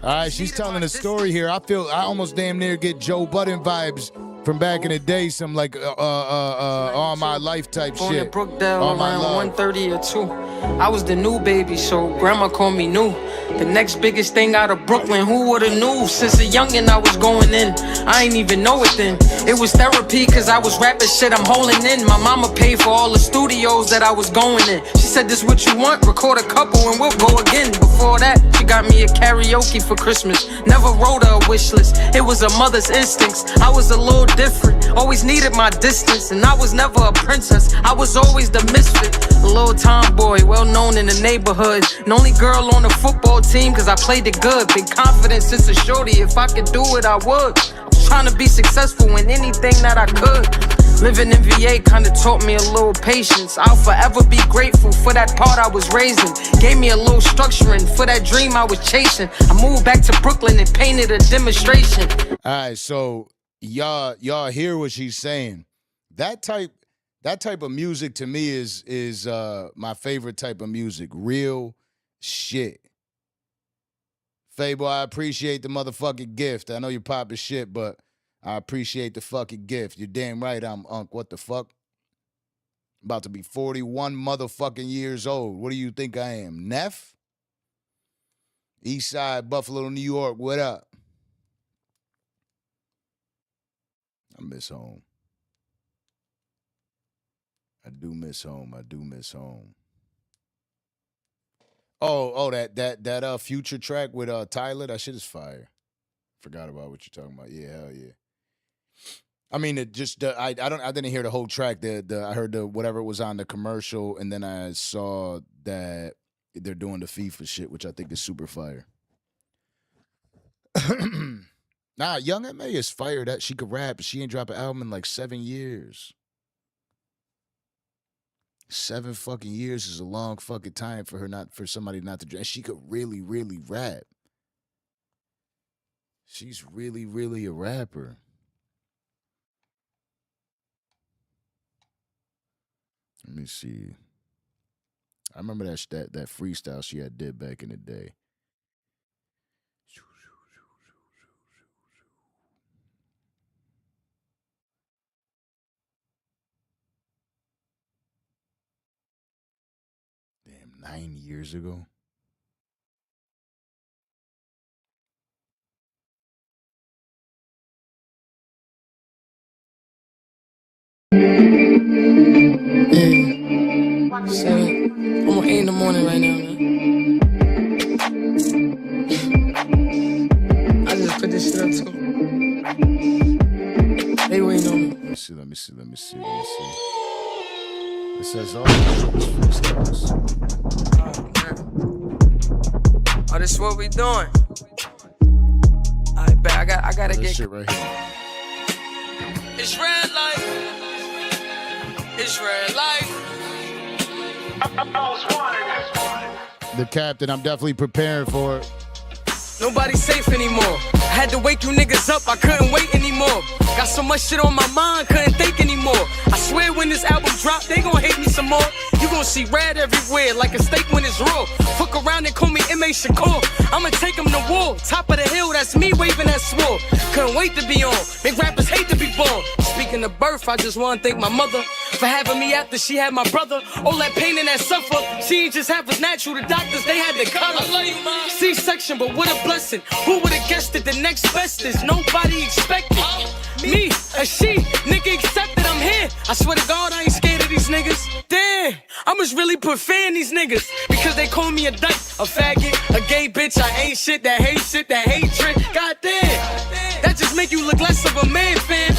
All right, she's telling a story here. I almost damn near get Joe Budden vibes from back in the day, some like All My Life type Born shit. in Brookdale around 1:30 or 2. I was the new baby, so grandma called me new. The next biggest thing out of Brooklyn, who would've knew? Since a youngin' I was going in, I ain't even know it then. It was therapy, cause I was rapping shit I'm holding in. My mama paid for all the studios that I was going in. She said, this what you want? Record a couple and we'll go again. Before that, she got me a karaoke for Christmas. Never wrote her a wish list. It was a mother's instincts. I was a little different, always needed my distance. And I was never a princess, I was always the misfit. A little tomboy, well known in the neighborhood. And only girl on the football team, cause I played it good. Big confidence since a shorty, if I could do it, I would. I was trying to be successful in anything that I could. Living in VA kinda taught me a little patience. I'll forever be grateful for that part I was raising. Gave me a little structuring for that dream I was chasing. I moved back to Brooklyn and painted a demonstration. Alright, so y'all hear what she's saying. That type of music to me is my favorite type of music. Real shit. Fable, I appreciate the motherfucking gift. I know you're popping shit, but I appreciate the fucking gift. You're damn right I'm Unc. What the fuck? About to be 41 motherfucking years old. What do you think I am? Neff? East Side, Buffalo, New York. What up? I miss home. I do miss home. Oh, that Future track with Tyler, that shit is fire. Forgot about what you're talking about. Yeah, hell yeah. I mean, it just I didn't hear the whole track. I heard the whatever was on the commercial, and then I saw that they're doing the FIFA shit, which I think is super fire. Nah, Young M.A. is fire. That she could rap. She ain't dropped an album in like 7 years. 7 fucking years is a long fucking time for somebody not to dress. She could really, really rap. She's really, really a rapper. Let me see. I remember that freestyle she had did back in the day. Damn, 9 years ago. I'm on 8 in the morning right now, man. I just put this shit up too. They waiting on me. Let me see. It says all freestyles. Oh, this is what we doing. I bet I gotta get shit right here. It's red light. It's red light. The captain, I'm definitely preparing for it. Nobody's safe anymore. I had to wake you niggas up, I couldn't wait anymore. Got so much shit on my mind, couldn't think anymore. I swear when this album drop, they gon' hate me some more. You gon' see red everywhere, like a steak when it's raw. Fuck around and call me M.A. Shakur. I'ma take them to war. Top of the hill, that's me waving that sword. Couldn't wait to be on. Big rappers hate to be born. Speaking of birth, I just wanna thank my mother for having me after she had my brother. All that pain and that suffer, she ain't just half as natural. The doctors, they had to cut her. I love you, ma. C-section, but what a blessing. Who would've guessed it? The next best is nobody expected. Me, a she, nigga accepted, I'm here. I swear to God, I ain't scared of these these niggas. Damn, I must really put fear in these niggas. Because they call me a dyke, a faggot, a gay bitch. I ain't shit, that hatred. Goddamn, that just make you look less of a man, fam.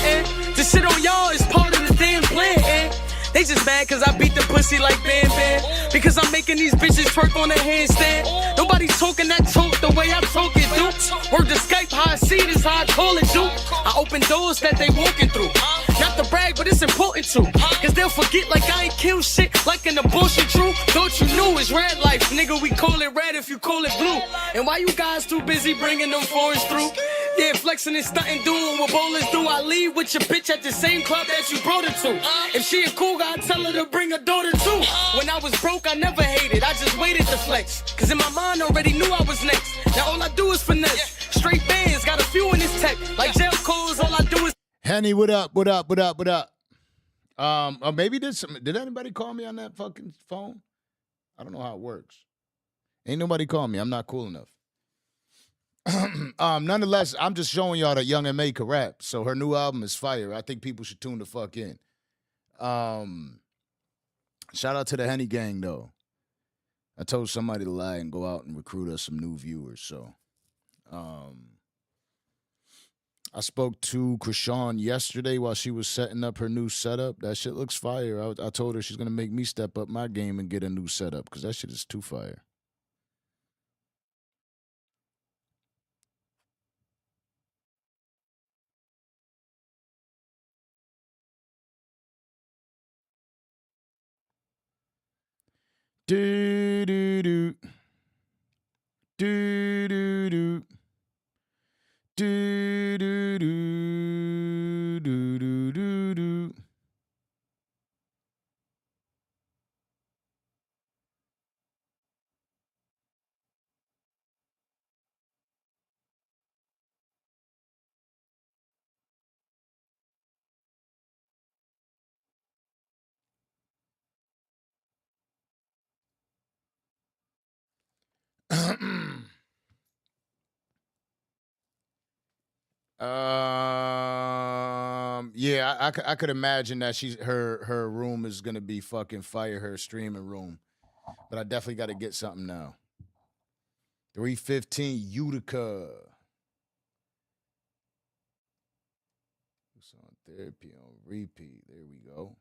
To shit on y'all is part of the damn plan. They just mad cause I beat the pussy like Bam Bam. Because I'm making these bitches twerk on a handstand. Nobody's talking that talk the way I talk it, dude. Word to Skype, how I see it is how I call it, dude. I open doors that they walking through. Not to brag, but it's important to. Cause they'll forget like I ain't kill shit like an abortion true. Thought you knew it's red life, nigga, we call it red if you call it blue. And why you guys too busy bringing them foreigns through? Yeah, flexing and stunting, doing what bowlers do. I leave with your bitch at the same club that you brought her to. If she a cool guy, I tell her to bring her daughter too. When I was broke, I never hated, I just waited to flex. Cause in my mind, already knew I was next. Now all I do is finesse. Straight bands, got a few in this tech. Like jail calls, all I do is... Henny, what up? What up? What up? What up? Or maybe did anybody call me on that fucking phone? I don't know how it works. Ain't nobody call me. I'm not cool enough. Nonetheless, I'm just showing y'all that Young M.A. can rap. So her new album is fire. I think people should tune the fuck in. Shout out to the Henny gang, though. I told somebody to lie and go out and recruit us some new viewers. So, I spoke to Krishan yesterday while she was setting up her new setup. That shit looks fire. I told her she's going to make me step up my game and get a new setup because that shit is too fire. Do do do do do do do do do do do do. Yeah, I could imagine that her room is gonna be fucking fire, her streaming room. But I definitely got to get something now. 315 Utica. It's on therapy on repeat. There we go.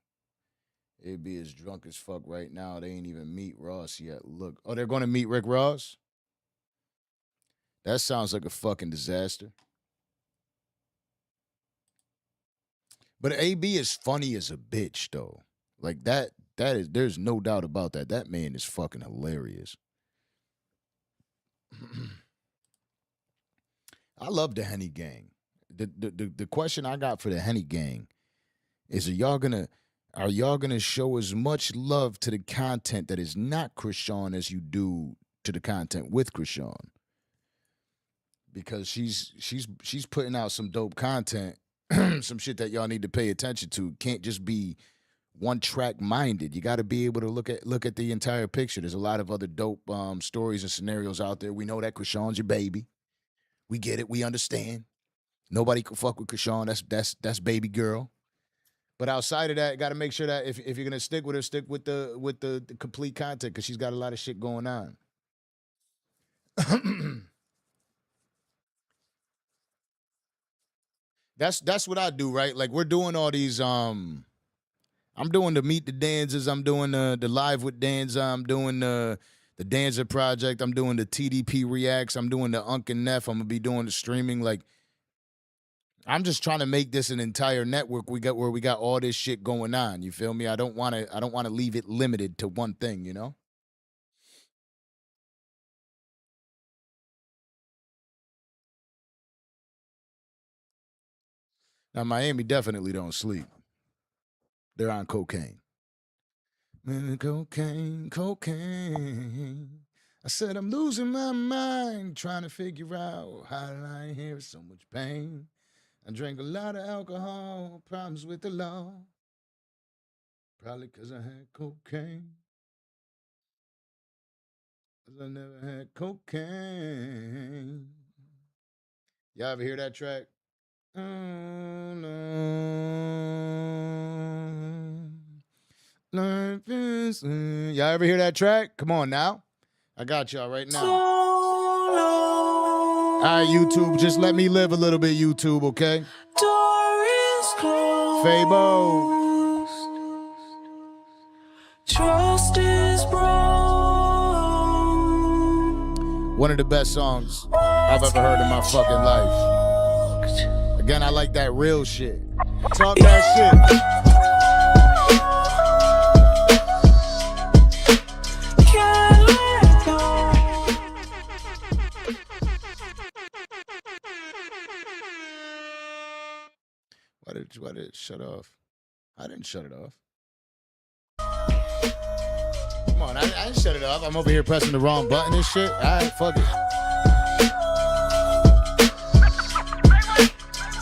It'd be as drunk as fuck right now. They ain't even meet Ross yet. Look, oh, they're gonna meet Rick Ross. That sounds like a fucking disaster. But AB is funny as a bitch, though. Like that is there's no doubt about that. That man is fucking hilarious. I love the Henny gang. The question I got for the Henny gang is are y'all gonna show as much love to the content that is not Krishan as you do to the content with Krishan? Because she's putting out some dope content, some shit that y'all need to pay attention to. Can't just be one track minded. You got to be able to look at the entire picture. There's a lot of other dope stories and scenarios out there. We know that Krishan's your baby. We get it. We understand. Nobody can fuck with Krishan. That's baby girl. But outside of that, got to make sure that if you're gonna stick with her, stick with the complete content because she's got a lot of shit going on. That's what I do, right? Like we're doing all these. I'm doing the Meet the Danzas. I'm doing the Live with Danza. I'm doing the Danza Project. I'm doing the TDP Reacts. I'm doing the Unk and Neff. I'm gonna be doing the streaming. Like, I'm just trying to make this an entire network. We got all this shit going on. You feel me? I don't want to leave it limited to one thing. You know. Now Miami definitely don't sleep. They're on cocaine. Cocaine, cocaine. I said I'm losing my mind trying to figure out how did I inherit so much pain. I drank a lot of alcohol, problems with the law. Probably because I had cocaine. Because I never had cocaine. Y'all ever hear that track? Oh, no. Y'all ever hear that track? Come on now. I got y'all right now. All right, YouTube, just let me live a little bit, YouTube, okay? Fabo. Trust is broke. One of the best songs I've ever heard in my fucking life. Again, I like that real shit. Talk that shit. Why did it shut off? I didn't shut it off. Come on, I didn't shut it off. I'm over here pressing the wrong button and shit. All right, fuck it.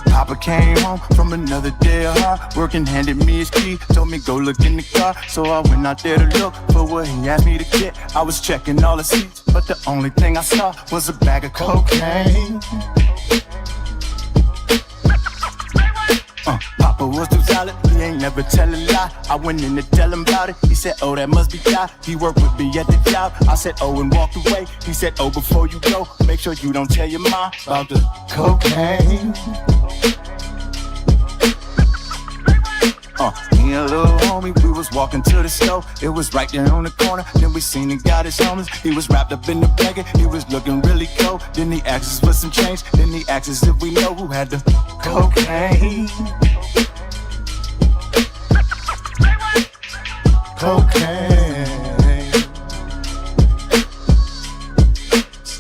Papa came home from another day of hard work and handed me his key. Told me go look in the car, so I went out there to look for what he asked me to get. I was checking all the seats, but the only thing I saw was a bag of cocaine. Papa was too solid, he ain't never tell a lie. I went in to tell him about it, he said, oh, that must be God. He worked with me at the job, I said, oh, and walked away. He said, oh, before you go, make sure you don't tell your mom about the cocaine. Me and a little homie, we was walking to the store. It was right there on the corner. Then we seen the guy that's homeless. He was wrapped up in the blanket. He was looking really cold. Then he asked us for some change. Then he asked us if we know who had the cocaine. Cocaine.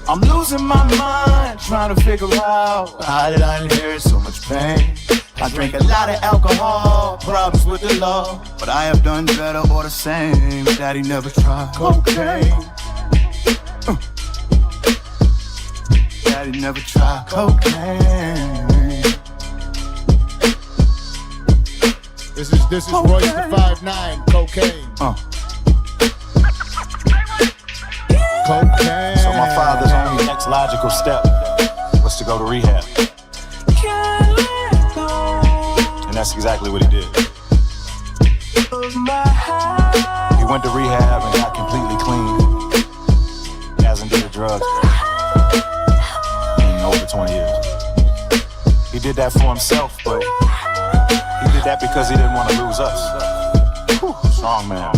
I'm losing my mind, trying to figure out how did I inherit so much pain. I drank a lot of alcohol, problems with the law, but I have done better or the same. Daddy never tried cocaine. Daddy never tried cocaine. This is Royce the 5'9", cocaine. Cocaine. So my father's only next logical step was to go to rehab. And that's exactly what he did. He went to rehab and got completely clean. Hasn't did drugs in over 20 years. He did that for himself, but he did that because he didn't want to lose us. Whew, strong man.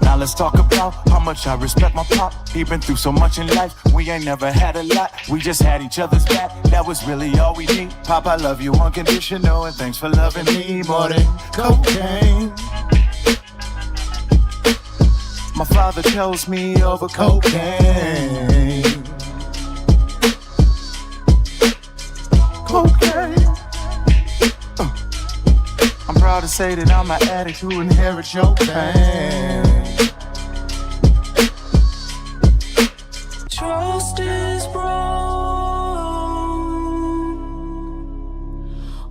Now let's talk about how much I respect my pop. He been through so much in life, we ain't never had a lot. We just had each other's back, that was really all we need. Pop, I love you unconditional, and thanks for loving me more than cocaine. My father chose me over cocaine. Cocaine. I'm proud to say that I'm an addict who inherits your pain. Trust is broke.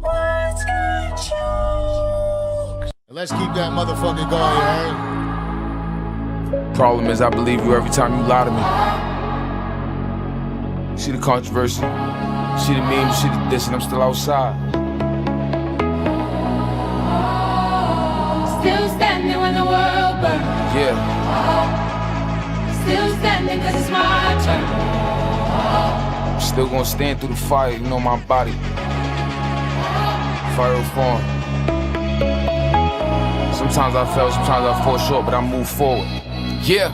Words get choked. Let's keep that motherfucker going, alright? Problem is, I believe you every time you lie to me. See the controversy, see the memes, see the diss, and I'm still outside. Still standing when the world burns. Yeah. Still standing cause it's my turn. I'm still gonna stand through the fire, you know my body. Fire form. Sometimes I fail, sometimes I fall short, but I move forward. Yeah.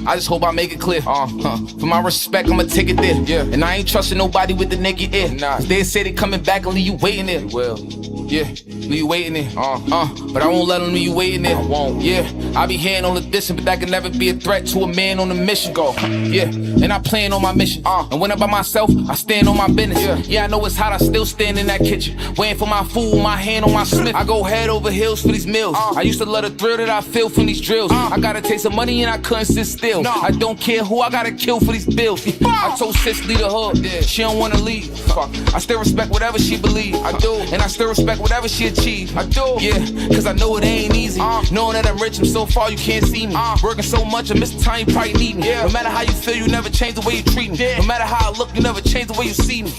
I just hope I make it clear. For my respect, I'ma take it there. Yeah. And I ain't trusting nobody with the naked ear. Nah. They say they coming back and leave you waiting there. Well, yeah, leave you waiting there. But I won't let them leave you waiting there. I won't. Yeah, I be hearing all the dissing, but that can never be a threat to a man on a mission. Go. Yeah, and I plan on my mission. And when I'm by myself, I stand on my business. Yeah, I know it's hot, I still stand in that kitchen, waiting for my food, my hand on my smith. I go head over heels for these meals. I used to love the thrill that I feel from these drills. I got a taste of money and I couldn't sit still. I don't care who I gotta kill for these bills. I told sis leave the hood, she don't wanna leave. Fuck. I still respect whatever she believe. I do, and I still respect whatever she achieve. I do, yeah, cause I know it ain't easy. Knowing that I'm rich, I'm so far you can't see me. Working so much, I miss the time you probably need me. No matter how you feel, you never change the way you treat me. No matter how I look, you never change the way you see me.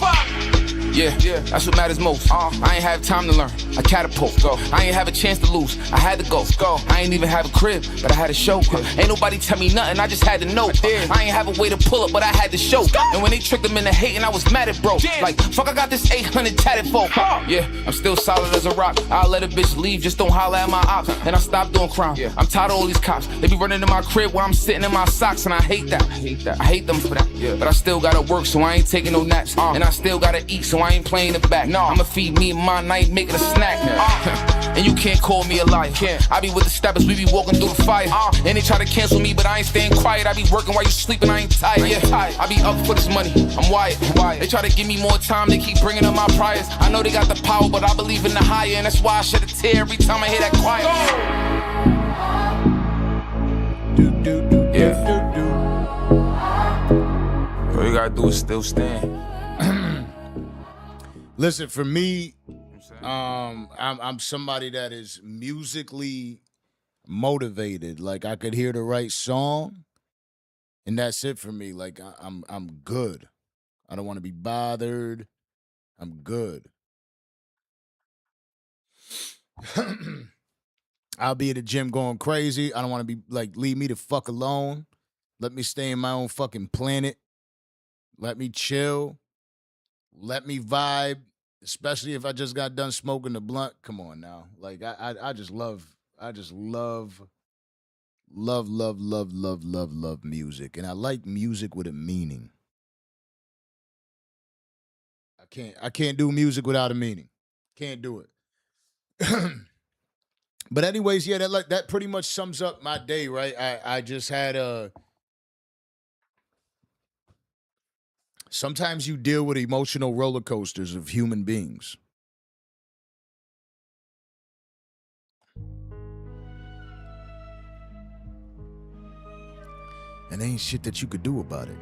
Yeah, that's what matters most. I ain't have time to learn. I catapult. I ain't have a chance to lose. I had to go. I ain't even have a crib, but I had a show. Ain't nobody tell me nothing. I just had to know. I ain't have a way to pull up, but I had to show. And when they tricked them into hating, I was mad at bro. Like, fuck, I got this 800 tatted folk. Yeah, I'm still solid as a rock. I'll let a bitch leave, just don't holler at my ops. And I stopped doing crime. I'm tired of all these cops. They be running in my crib while I'm sitting in my socks, and I hate that. I hate them for that. But I still gotta work, so I ain't taking no naps. And I still gotta eat, so I ain't playing it back. I'ma feed me and mine, I ain't making a snack. And you can't call me a liar. I be with the steppers, we be walking through the fire. And they try to cancel me, but I ain't staying quiet. I be working while you sleeping, I ain't tired. I be up for this money, I'm wired. They try to give me more time, they keep bringing up my priors. I know they got the power, but I believe in the higher. And that's why I shed a tear every time I hear that quiet. All you gotta do is still stand. Listen, for me, I'm somebody that is musically motivated. Like, I could hear the right song, and that's it for me. Like, I'm good. I don't want to be bothered. I'm good. I'll be at the gym going crazy. I don't want to be like, leave me the fuck alone. Let me stay in my own fucking planet. Let me chill. Let me vibe. Especially if I just got done smoking the blunt. Come on now. Like, I just love music. And I like music with a meaning. I can't do music without a meaning. Can't do it. But anyways, yeah, that pretty much sums up my day, right? I just had sometimes you deal with emotional roller coasters of human beings. And there ain't shit that you could do about it.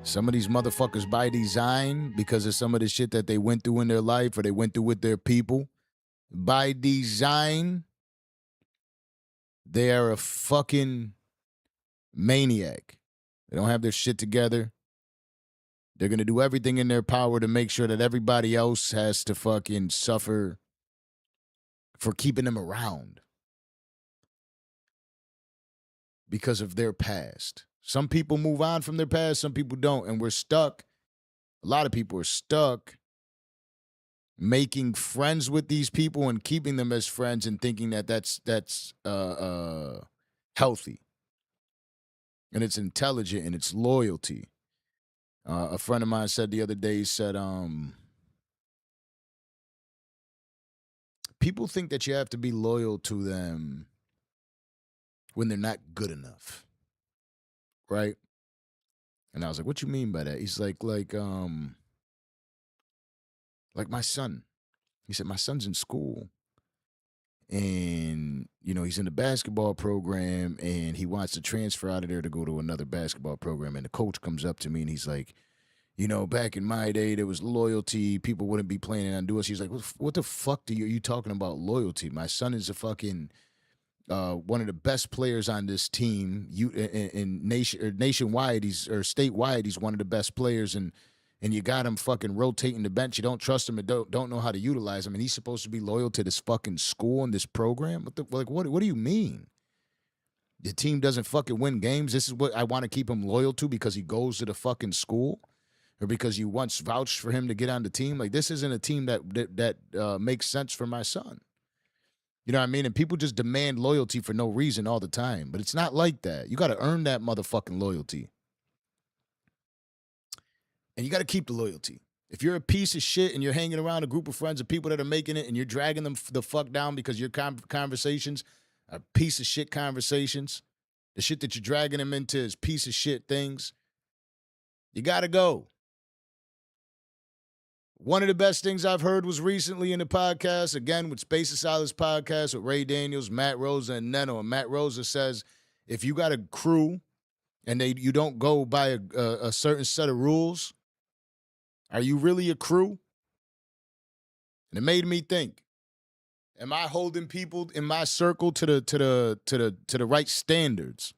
Some of these motherfuckers by design, because of some of the shit that they went through in their life or they went through with their people, by design, they are a fucking maniac. They don't have their shit together. They're going to do everything in their power to make sure that everybody else has to fucking suffer for keeping them around because of their past. Some people move on from their past, some people don't, and we're stuck. A lot of people are stuck making friends with these people and keeping them as friends and thinking that that's healthy. And it's intelligent and it's loyalty. A friend of mine said the other day, he said, people think that you have to be loyal to them when they're not good enough. Right? And I was like, what you mean by that? He's like my son. He said, my son's in school. And, you know, he's in the basketball program and he wants to transfer out of there to go to another basketball program. And the coach comes up to me and he's like, you know, back in my day, there was loyalty. People wouldn't be planning on doing us. He's like, what the fuck are you talking about loyalty? My son is a fucking one of the best players on this team. Nationwide, statewide, he's one of the best players. And you got him fucking rotating the bench. You don't trust him and don't know how to utilize him. And he's supposed to be loyal to this fucking school and this program. What do you mean? The team doesn't fucking win games. This is what I want to keep him loyal to because he goes to the fucking school, or because you once vouched for him to get on the team. Like, this isn't a team that makes sense for my son. You know what I mean? And people just demand loyalty for no reason all the time. But it's not like that. You got to earn that motherfucking loyalty. And you got to keep the loyalty. If you're a piece of shit and you're hanging around a group of friends of people that are making it and you're dragging them the fuck down because your conversations are piece of shit conversations, the shit that you're dragging them into is piece of shit things, you got to go. One of the best things I've heard was recently in the podcast, again, with Space of Silence podcast with Ray Daniels, Matt Rosa, and Neno. And Matt Rosa says, if you got a crew and you don't go by a certain set of rules, are you really a crew? And it made me think, am I holding people in my circle to the right standards?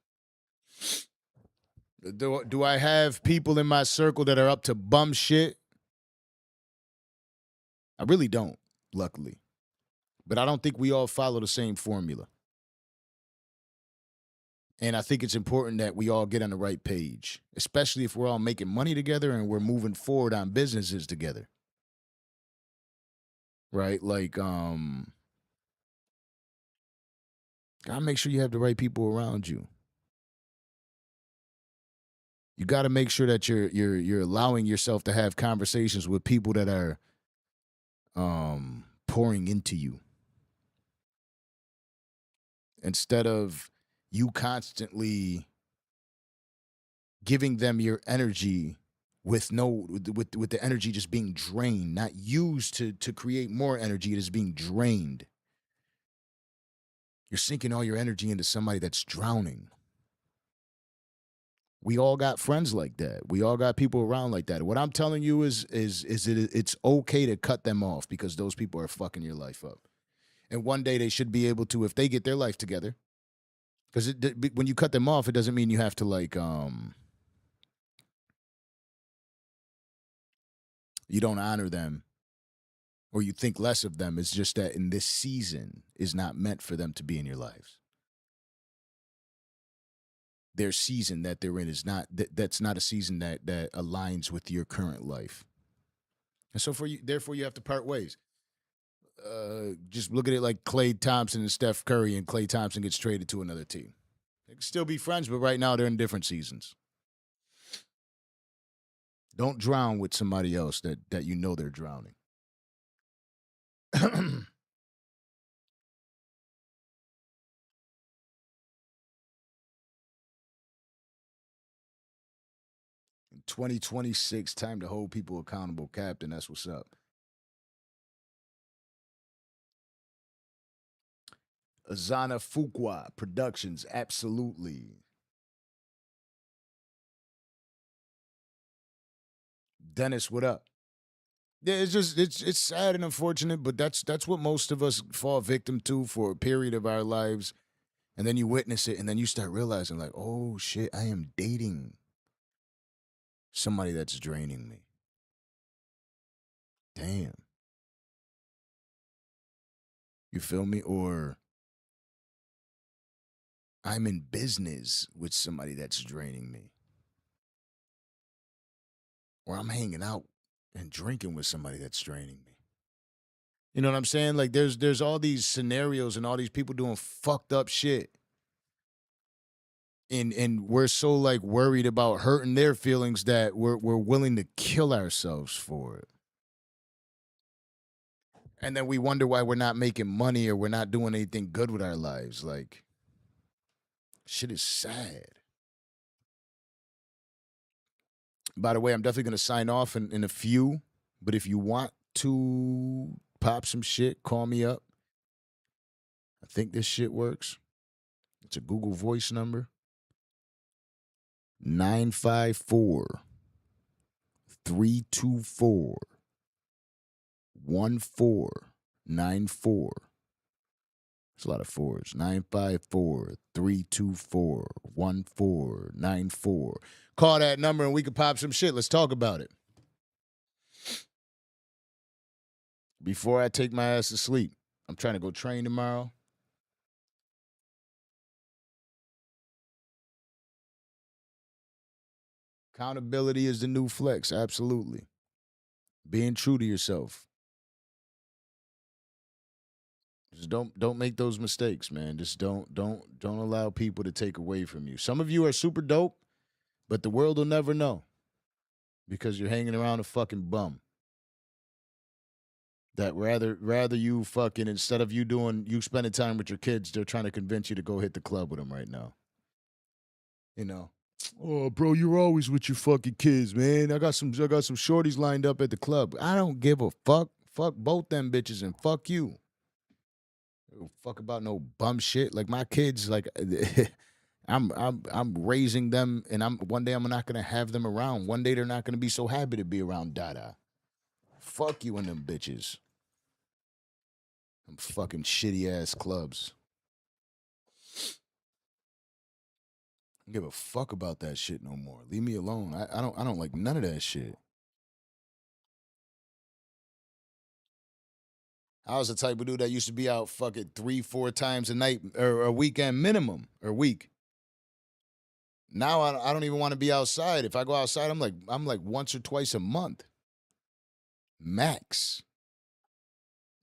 Do I have people in my circle that are up to bum shit? I really don't, luckily. But I don't think we all follow the same formula. And I think it's important that we all get on the right page, especially if we're all making money together and we're moving forward on businesses together. Right? Like, gotta make sure you have the right people around you. You got to make sure that you're allowing yourself to have conversations with people that are pouring into you, instead of you constantly giving them your energy with the energy just being drained, not used to create more energy. It is being drained. You're sinking all your energy into somebody that's drowning. We all got friends like that. We all got people around like that. What I'm telling you is it's okay to cut them off, because those people are fucking your life up. And one day they should be able to, if they get their life together, because when you cut them off, it doesn't mean you have to like you don't honor them or you think less of them. It's just that in this season is not meant for them to be in your lives. Their season that they're in is not that's not a season that aligns with your current life. And so therefore you have to part ways. Just look at it like Klay Thompson and Steph Curry, and Klay Thompson gets traded to another team. They can still be friends, but right now they're in different seasons. Don't drown with somebody else that you know they're drowning. 2026, time to hold people accountable, Captain. That's what's up. Azana Fuqua Productions, absolutely. Dennis, what up? Yeah, it's sad and unfortunate, but that's what most of us fall victim to for a period of our lives. And then you witness it, and then you start realizing, like, oh shit, I am dating somebody that's draining me. Damn. You feel me? Or I'm in business with somebody that's draining me. Or I'm hanging out and drinking with somebody that's draining me. You know what I'm saying? Like there's all these scenarios and all these people doing fucked up shit. And we're so like worried about hurting their feelings that we're willing to kill ourselves for it. And then we wonder why we're not making money or we're not doing anything good with our lives. Like, shit is sad. By the way, I'm definitely going to sign off in a few. But if you want to pop some shit, call me up. I think this shit works. It's a Google Voice number. 954 324 1494. It's a lot of fours. 954 324 1494. Call that number and we can pop some shit. Let's talk about it. Before I take my ass to sleep, I'm trying to go train tomorrow. Accountability is the new flex. Absolutely. Being true to yourself. Just don't make those mistakes, man. Just don't allow people to take away from you. Some of you are super dope, but the world will never know because you're hanging around a fucking bum. That rather you fucking, instead of you spending time with your kids, they're trying to convince you to go hit the club with them right now. You know. Oh, bro, you're always with your fucking kids, man. I got some shorties lined up at the club. I don't give a fuck. Fuck both them bitches and fuck you. I don't fuck about no bum shit. Like my kids, like I'm raising them, and one day I'm not gonna have them around. One day they're not gonna be so happy to be around Dada. Fuck you and them bitches. Them fucking shitty ass clubs. I don't give a fuck about that shit no more. Leave me alone. I don't like none of that shit. I was the type of dude that used to be out fucking 3-4 times a night or a weekend minimum or week. Now I don't even want to be outside. If I go outside, I'm like once or twice a month. Max.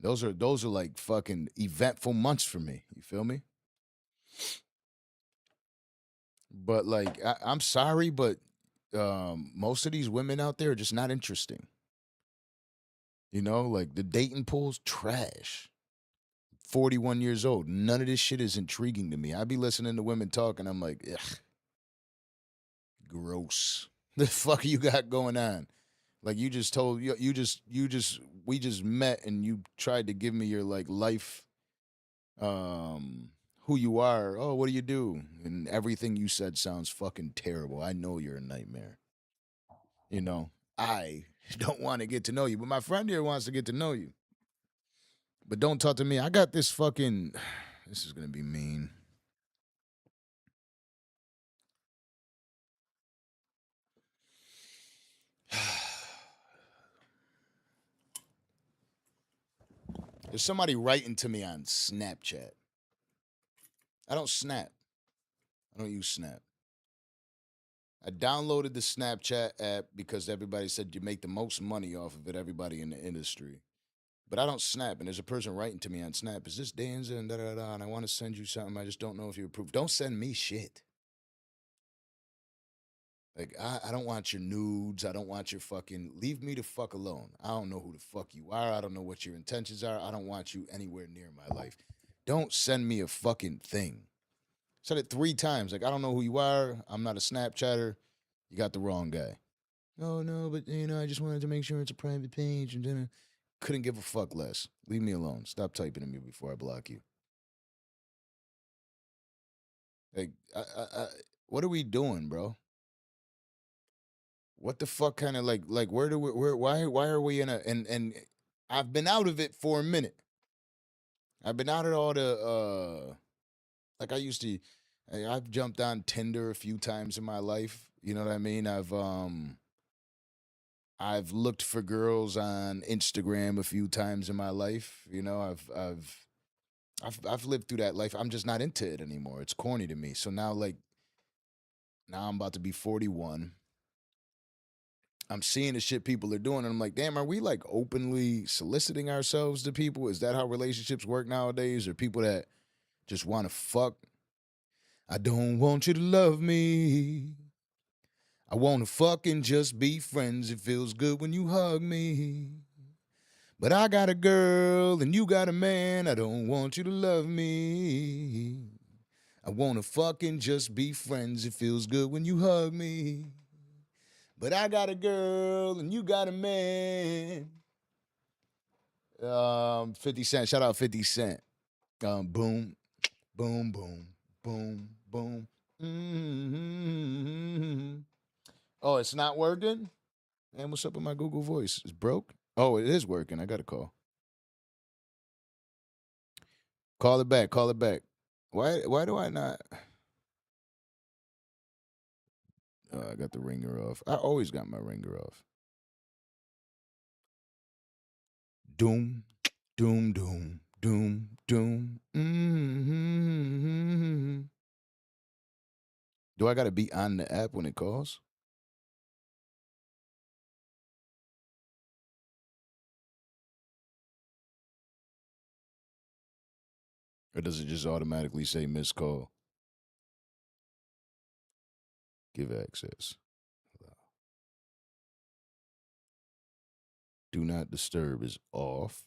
Those are like fucking eventful months for me. You feel me? But like I'm sorry, but most of these women out there are just not interesting. You know, like the dating pool's trash. 41 years old. None of this shit is intriguing to me. I be listening to women talk and I'm like, ugh, gross. The fuck you got going on? Like you just told we just met and you tried to give me your like life, who you are. Oh, what do you do? And everything you said sounds fucking terrible. I know you're a nightmare. You know, I don't want to get to know you, but my friend here wants to get to know you. But don't talk to me. I got this fucking. This is gonna be mean. There's somebody writing to me on Snapchat. I don't snap. I don't use Snap. I downloaded the Snapchat app because everybody said you make the most money off of it, everybody in the industry. But I don't snap, and there's a person writing to me on Snap. Is this Danza and da-da-da, and I want to send you something. I just don't know if you approve. Don't send me shit. Like, I don't want your nudes. I don't want your fucking... Leave me the fuck alone. I don't know who the fuck you are. I don't know what your intentions are. I don't want you anywhere near my life. Don't send me a fucking thing. Said it 3 times. Like, I don't know who you are. I'm not a Snapchatter. You got the wrong guy. Oh, no, but, you know, I just wanted to make sure it's a private page. And then couldn't give a fuck less. Leave me alone. Stop typing to me before I block you. Like, what are we doing, bro? What the fuck kind of like why are we in a and I've been out of it for a minute. I've been out of all the like I used to I've jumped on Tinder a few times in my life. You know what I mean? I've looked for girls on Instagram a few times in my life. You know, I've lived through that life. I'm just not into it anymore. It's corny to me. So now now I'm about to be 41. I'm seeing the shit people are doing, and I'm like, damn, are we like openly soliciting ourselves to people? Is that how relationships work nowadays? Or people that just want to fuck? I don't want you to love me. I want to fucking just be friends. It feels good when you hug me. But I got a girl and you got a man. I don't want you to love me. I want to fucking just be friends. It feels good when you hug me. But I got a girl and you got a man. 50 Cent. Shout out 50 Cent. Boom, boom, boom, boom, boom. Mm-hmm. Oh, it's not working? Man, what's up with my Google Voice? It's broke? Oh, it is working. I got a call. Call it back. Call it back. Why do I not? I got the ringer off. I always got my ringer off. Doom, doom, doom, doom, doom. Mm-hmm. Do I got to be on the app when it calls? Or does it just automatically say missed call? Give access. Do not disturb is off.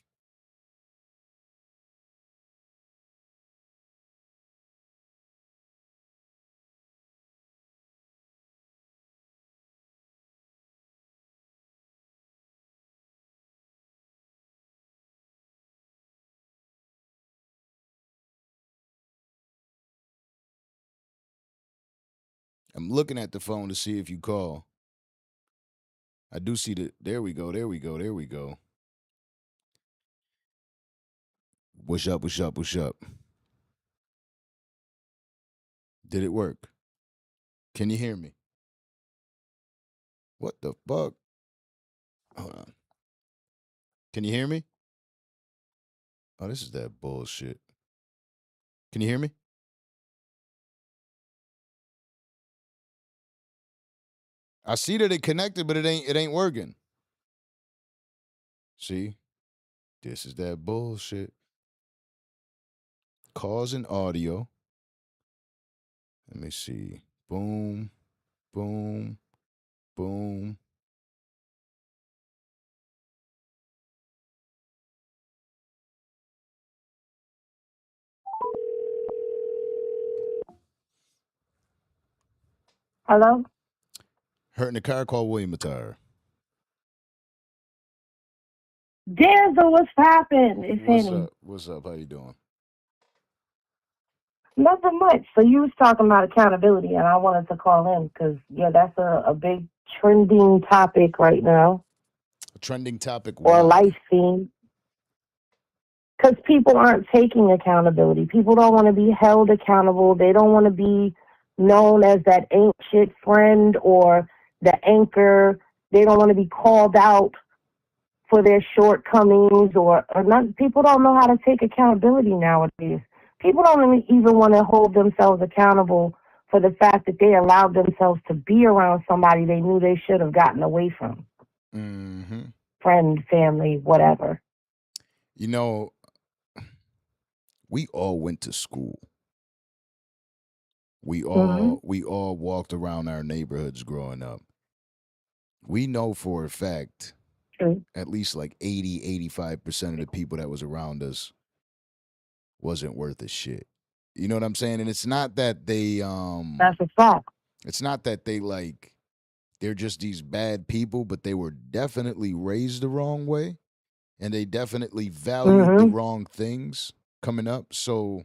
I'm looking at the phone to see if you call. I do see that. There we go. There we go. There we go. What's up? What's up? What's up? Did it work? Can you hear me? What the fuck? Hold on. Can you hear me? Oh, this is that bullshit. Can you hear me? I see that it connected, but it ain't working. See? This is that bullshit. Causing audio. Let me see. Boom, boom, boom. Hello? Hurt in the car, call William Attire. Danza, what's happened? It's What's Henny. up? What's up? How you doing? Nothing much. So you was talking about accountability, and I wanted to call in because, yeah, that's a big trending topic right now, A trending topic. or a Why? life theme. Because people aren't taking accountability. People don't want to be held accountable. They don't want to be known as that ain't shit friend or the anchor. They don't want to be called out for their shortcomings or not. People don't know how to take accountability nowadays. People don't even want to hold themselves accountable for the fact that they allowed themselves to be around somebody they knew they should have gotten away from. Mm-hmm. Friend, family, whatever. You know, we all went to school. We all walked around our neighborhoods growing up. We know for a fact True. at least like 85% of the people that was around us wasn't worth a shit. You know what I'm saying? And it's not that they That's a fact. it's not that they're just these bad people, but they were definitely raised the wrong way and they definitely valued the wrong things coming up. So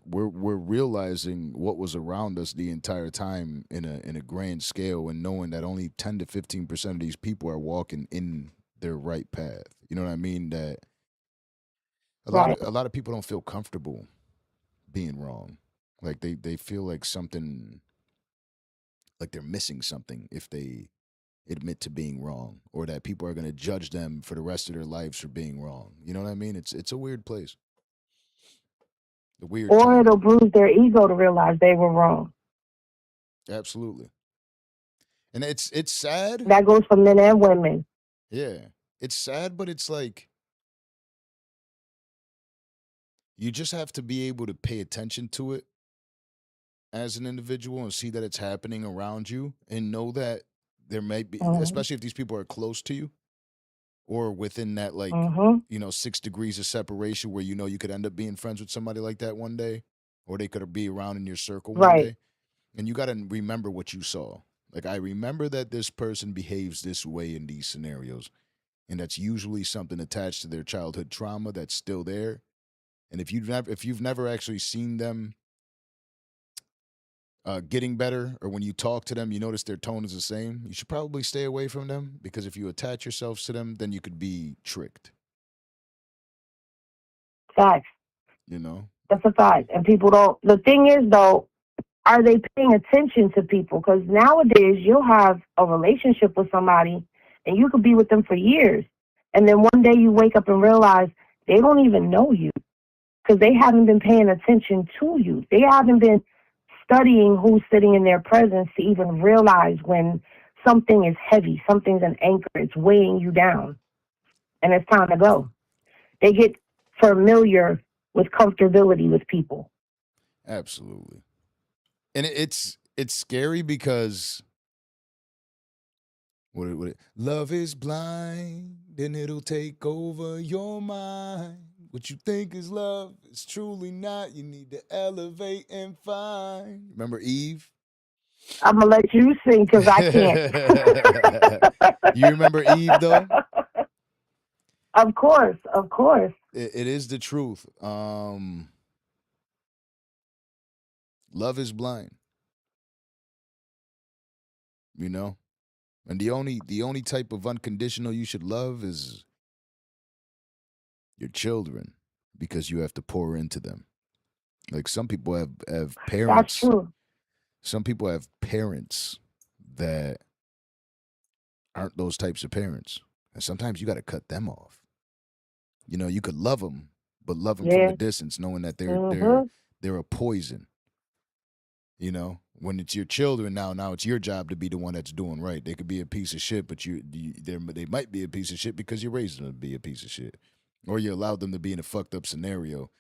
we're realizing what was around us the entire time in a grand scale and knowing that only 10 to 15% of these people are walking in their right path. You know what I mean? That a Right. lot of people don't feel comfortable being wrong. Like they feel like something, like they're missing something if they admit to being wrong, or that people are going to judge them for the rest of their lives for being wrong. You know what I mean? It's a weird place. A weird Or time. it'll bruise their ego to realize they were wrong. Absolutely. And it's sad. That goes for men and women. Yeah. It's sad, but it's like you just have to be able to pay attention to it as an individual and see that it's happening around you and know that there may be, especially if these people are close to you or within that, like, 6 degrees of separation where you know you could end up being friends with somebody like that one day, or they could be around in your circle one Right. day. And you got to remember what you saw. Like, I remember that this person behaves this way in these scenarios. And that's usually something attached to their childhood trauma that's still there. And if you've never actually seen them getting better, or when you talk to them, you notice their tone is the same, you should probably stay away from them, because if you attach yourselves to them, then you could be tricked. Facts. You know? That's a fact. And people don't. The thing is, though, are they paying attention to people? Because nowadays you'll have a relationship with somebody and you could be with them for years. And then one day you wake up and realize they don't even know you because they haven't been paying attention to you. They haven't been studying who's sitting in their presence to even realize when something is heavy, something's an anchor, it's weighing you down, and it's time to go. They get familiar with comfortability with people. Absolutely. And it's scary because love is blind, then it'll take over your mind. What you think is love is truly not. You need to elevate and find. Remember Eve? I'm going to let you sing because I can't. You remember Eve, though? Of course, of course. It is the truth. Love is blind. You know? And the only type of unconditional you should love is your children because you have to pour into them. Like some people have That's parents. true. Some people have parents that aren't those types of parents, and sometimes you got to cut them off. You know, you could love them, but love them from Yeah. a distance, knowing that Mm-hmm. they're a poison. You know, when it's your children now it's your job to be the one that's doing right. They could be a piece of shit, but they might be a piece of shit because you raised them to be a piece of shit, or you allowed them to be in a fucked up scenario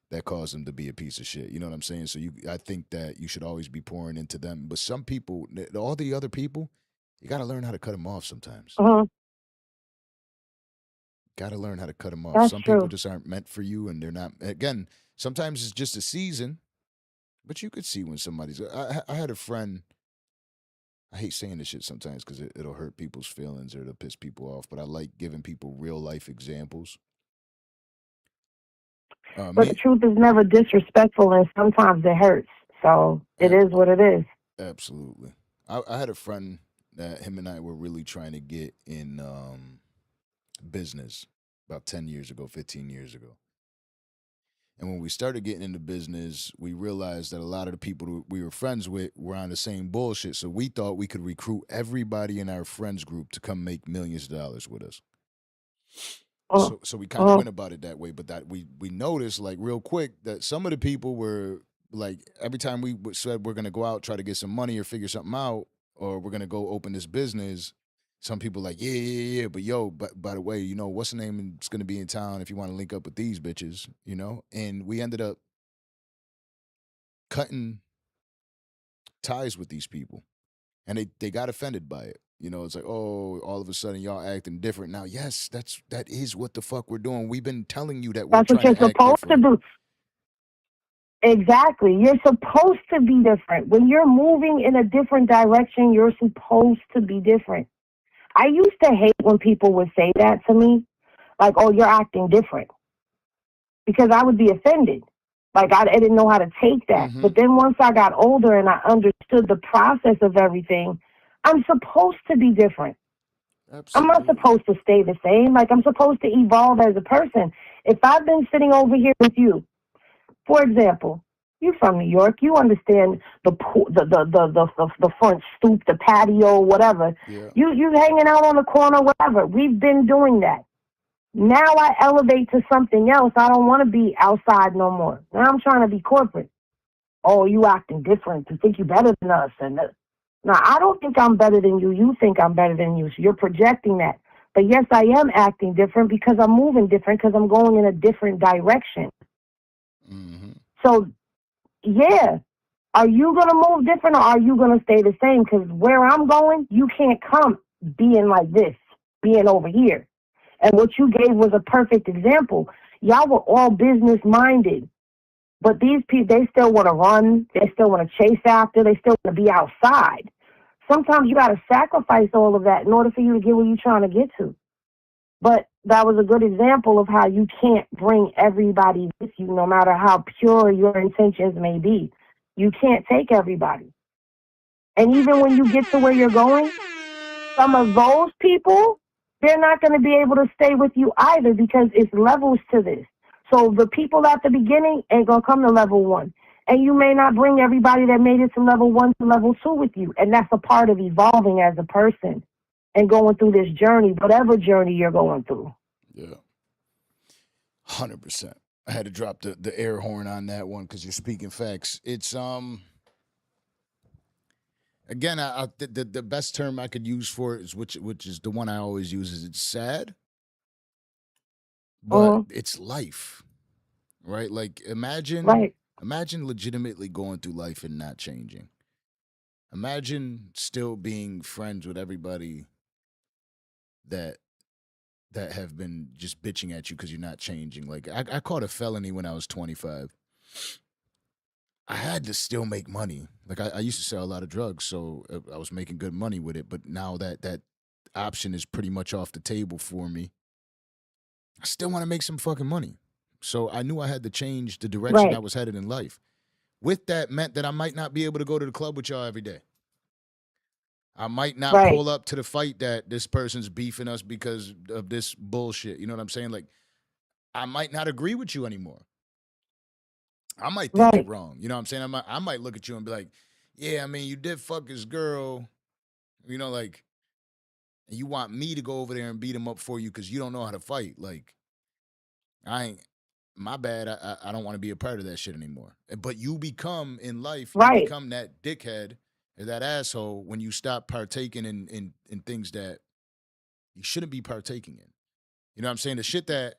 that caused them to be a piece of shit. You know what I'm saying? So I think that you should always be pouring into them. But some people, all the other people, you got to learn how to cut them off sometimes. Mm-hmm. Got to learn how to cut them off. That's Some people true. just aren't meant for you, and they're not. Again, sometimes it's just a season, but you could see when somebody's. I had a friend. I hate saying this shit sometimes because it'll hurt people's feelings or it'll piss people off. But I like giving people real life examples. But the Me, truth is never disrespectful, and sometimes it hurts. So it ab- is what it is. absolutely. I had a friend that him and I were really trying to get in business about 10 years ago, 15 years ago. And when we started getting into business, we realized that a lot of the people who we were friends with were on the same bullshit. So we thought we could recruit everybody in our friends group to come make millions of dollars with us. Mm, So we kind of mm. went about it that way. But that we noticed like real quick that some of the people were like every time we said we're gonna go out try to get some money or figure something out or we're gonna go open this business. Some people like yeah. But yo, but by the way, you know what's the name is gonna be in town if you want to link up with these bitches, you know. And we ended up cutting ties with these people, and they got offended by it. You know, it's like, oh, all of a sudden y'all acting different now. Yes, that is what the fuck we're doing. We've been telling you that we're That's what trying you're to act supposed to different. do. Exactly. You're supposed to be different. When you're moving in a different direction, you're supposed to be different. I used to hate when people would say that to me, like, oh, you're acting different, because I would be offended. Like, I didn't know how to take that. Mm-hmm. But then once I got older and I understood the process of everything, I'm supposed to be different. I'm not Absolutely. supposed to stay the same. Like, I'm supposed to evolve as a person. If I've been sitting over here with you, for example, you from New York, you understand the front stoop, the patio, whatever. Yeah. You hanging out on the corner, whatever. We've been doing that. Now I elevate to something else. I don't want to be outside no more. Now I'm trying to be corporate. Oh, you acting different. You think you're better than us, and now I don't think I'm better than you. You think I'm better than you. So you're projecting that. But yes, I am acting different because I'm moving different because I'm going in a different direction. Mm-hmm. So yeah, are you going to move different or are you going to stay the same? Because where I'm going, you can't come being like this, being over here. And what you gave was a perfect example. Y'all were all business minded, but these people, they still want to run, they still want to chase after, they still want to be outside. Sometimes you got to sacrifice all of that in order for you to get where you're trying to get to. But that was a good example of how you can't bring everybody with you, no matter how pure your intentions may be. You can't take everybody. And even when you get to where you're going, some of those people, they're not going to be able to stay with you either because it's levels to this. So the people at the beginning ain't going to come to level 1. And you may not bring everybody that made it to level 1 to level 2 with you. And that's a part of evolving as a person and going through this journey, whatever journey you're going through. Yeah. 100%. I had to drop the air horn on that one because you're speaking facts. It's again, the best term I could use for it is which is the one I always use is it's sad, but it's life, right? Like Right. imagine legitimately going through life and not changing. Imagine still being friends with everybody that have been just bitching at you because you're not changing. Like I caught a felony when I was 25. I had to still make money. Like I used to sell a lot of drugs, so I was making good money with it. But now that option is pretty much off the table for me. I still want to make some fucking money. So I knew I had to change the direction I Right. was headed in life. With that meant that I might not be able to go to the club with y'all every day. I might not Right. pull up to the fight that this person's beefing us because of this bullshit. You know what I'm saying? Like I might not agree with you anymore. I might think Right. you're wrong. You know what I'm saying? I might look at you and be like, yeah, I mean, you did fuck his girl, you know, like, and you want me to go over there and beat him up for you because you don't know how to fight. Like, I ain't, my bad. I don't want to be a part of that shit anymore. But you become in life, you Right. become that dickhead or that asshole when you stop partaking in things that you shouldn't be partaking in. You know what I'm saying? The shit that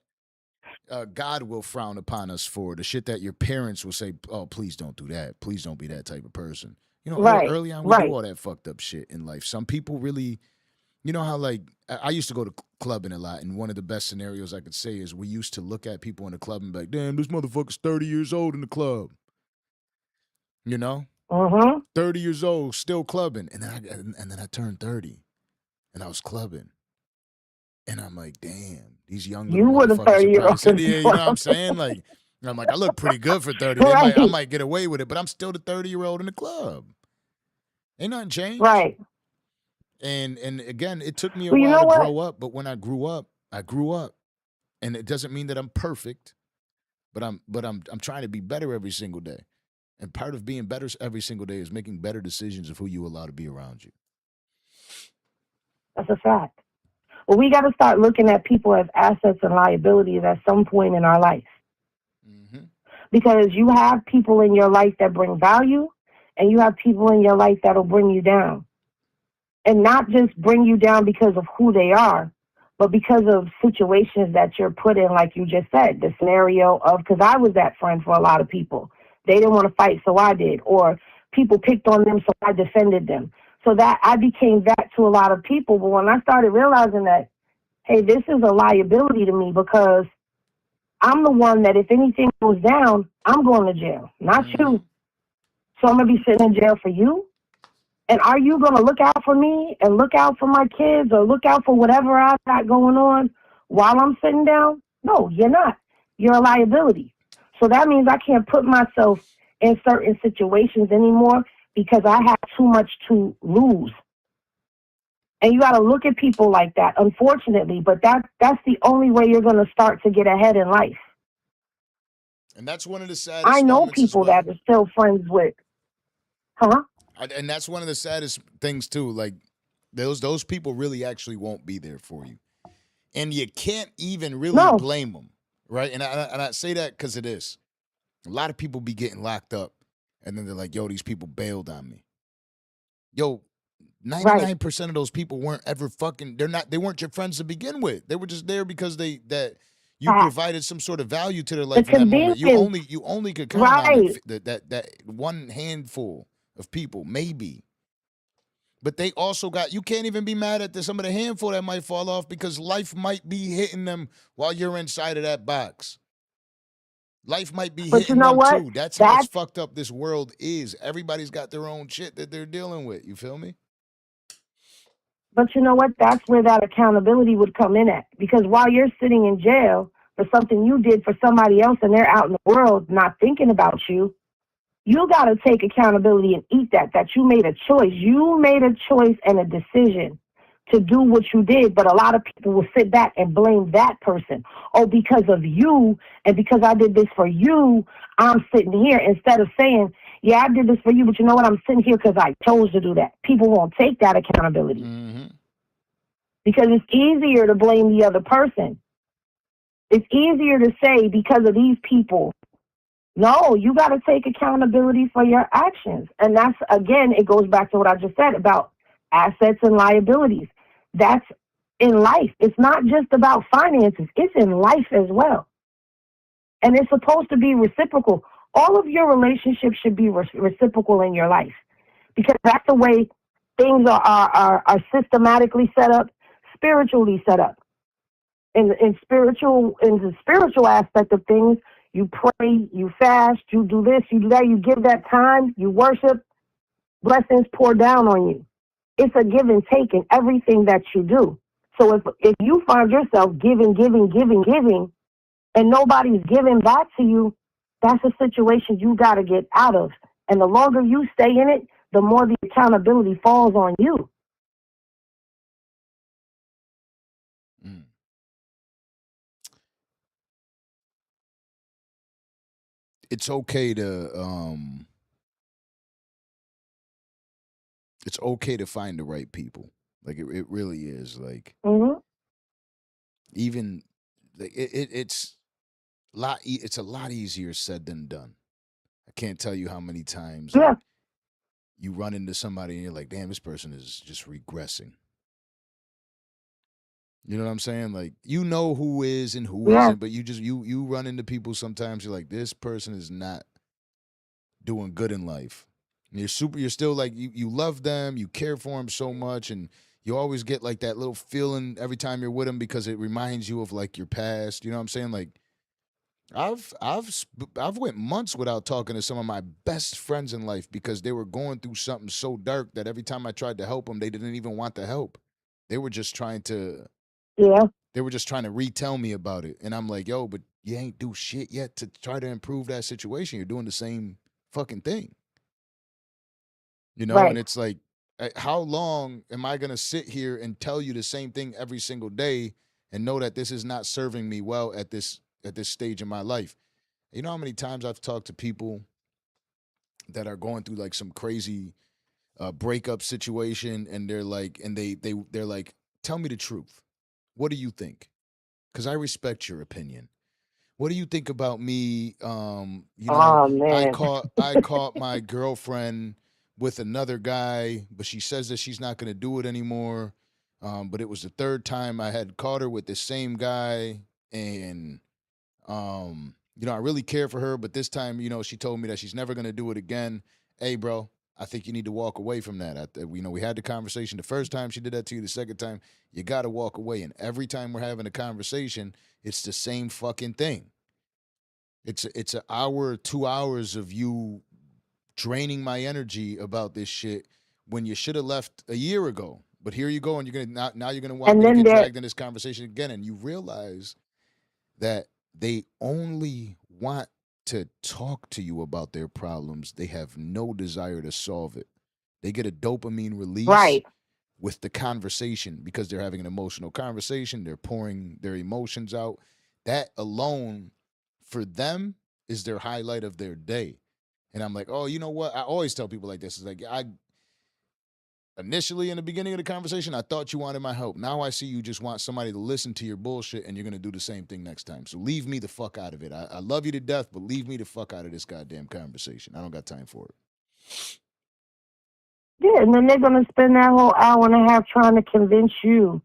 God will frown upon us for, the shit that your parents will say, oh, please don't do that. Please don't be that type of person. You know, Right. early on, we do Right. all that fucked up shit in life. Some people really, you know how, like, I used to go to clubbing a lot, and one of the best scenarios I could say is we used to look at people in the club and be like, damn, this motherfucker's 30 years old in the club. You know? 30 years old, still clubbing. And then I turned 30, and I was clubbing. And I'm like, damn, these young little You were the motherfuckers are 30-year-old probably said, in the yeah, you know what I'm club. saying? Like, I'm like, I look pretty good for 30. Right. I might get away with it, but I'm still the 30-year-old in the club. Ain't nothing changed. Right. And again, it took me a Well, you while know to what? grow up, but when I grew up. And it doesn't mean that I'm perfect, but I'm trying to be better every single day. And part of being better every single day is making better decisions of who you allow to be around you. That's a fact. Well, we got to start looking at people as assets and liabilities at some point in our life. Mm-hmm. Because you have people in your life that bring value, and you have people in your life that'll bring you down. And not just bring you down because of who they are, but because of situations that you're put in, like you just said, the scenario of, because I was that friend for a lot of people. They didn't want to fight, so I did. Or people picked on them, so I defended them. So that I became that to a lot of people. But when I started realizing that, hey, this is a liability to me because I'm the one that if anything goes down, I'm going to jail, not you. So I'm going to be sitting in jail for you. And are you going to look out for me and look out for my kids or look out for whatever I've got going on while I'm sitting down? No, you're not. You're a liability. So that means I can't put myself in certain situations anymore because I have too much to lose. And you got to look at people like that, unfortunately. But that's the only way you're going to start to get ahead in life. And that's one of the saddest I know moments as people well. that are still friends with, huh? And that's one of the saddest things too. Like those people really actually won't be there for you, and you can't even really blame them, right? And I say that because of this. A lot of people be getting locked up, and then they're like, "Yo, these people bailed on me." Yo, 99% of those people weren't ever fucking. They weren't your friends to begin with. They were just there because you provided some sort of value to their life in that moment. You only could count on that one handful of people, maybe. But they also you can't even be mad at some of the handful that might fall off because life might be hitting them while you're inside of that box. Life might be hitting them too. That's how fucked up this world is. Everybody's got their own shit that they're dealing with. You feel me? But you know what? That's where that accountability would come in at. Because while you're sitting in jail for something you did for somebody else and they're out in the world not thinking about you, you got to take accountability and eat that you made a choice. You made a choice and a decision to do what you did. But a lot of people will sit back and blame that person. Oh, because of you and because I did this for you, I'm sitting here, instead of saying, yeah, I did this for you, but you know what? I'm sitting here because I chose to do that. People won't take that accountability because it's easier to blame the other person. It's easier to say because of these people. No, you got to take accountability for your actions. And that's, again, it goes back to what I just said about assets and liabilities. That's in life. It's not just about finances. It's in life as well. And it's supposed to be reciprocal. All of your relationships should be reciprocal in your life because that's the way things are systematically set up, spiritually set up. In the spiritual aspect of things, you pray, you fast, you do this, you do that, you give that time, you worship, blessings pour down on you. It's a give and take in everything that you do. So if you find yourself giving, and nobody's giving back to you, that's a situation you got to get out of. And the longer you stay in it, the more the accountability falls on you. it's okay to find the right people. Like it really is. Like Mhm. even like it's it's a lot easier said than done. I can't tell you how many times Yeah. like you run into somebody and you're like, damn, this person is just regressing. You know what I'm saying? Like you know who is and who Yeah. isn't, but you run into people sometimes you're like, this person is not doing good in life. And you're still like you love them, you care for them so much, and you always get like that little feeling every time you're with them because it reminds you of like your past. You know what I'm saying? Like I've went months without talking to some of my best friends in life because they were going through something so dark that every time I tried to help them, they didn't even want the help. They were just trying to Yeah. retell me about it, and I'm like, yo, but you ain't do shit yet to try to improve that situation. You're doing the same fucking thing, you know. And Right. it's like, how long am I gonna sit here and tell you the same thing every single day and know that this is not serving me well at this stage in my life? You know how many times I've talked to people that are going through like some crazy breakup situation, and they're like, and they're like, tell me the truth. What do you think? Because I respect your opinion. What do you think about me? Oh man. I caught my girlfriend with another guy, but she says that she's not going to do it anymore. But it was the third time I had caught her with the same guy, and I really care for her, but this time, she told me that she's never going to do it again. Hey, bro, I think you need to walk away from that. We had the conversation the first time she did that to you. The second time, you got to walk away. And every time we're having a conversation, it's the same fucking thing. It's an hour, 2 hours of you draining my energy about this shit when you should have left a year ago. But here you go, and now you're gonna want And me to then get there, dragged in this conversation again, and you realize that they only want to talk to you about their problems. They have no desire to solve it. They get a dopamine release right. with the conversation because they're having an emotional conversation. They're pouring their emotions out. That alone, for them, is their highlight of their day. And I'm like, oh, you know what? I always tell people like this. It's like, I initially in the beginning of the conversation, I thought you wanted my help. Now I see you just want somebody to listen to your bullshit, and you're going to do the same thing next time. So leave me the fuck out of it. I love you to death, but leave me the fuck out of this goddamn conversation. I don't got time for it. Yeah, and then they're gonna spend that whole hour and a half trying to convince you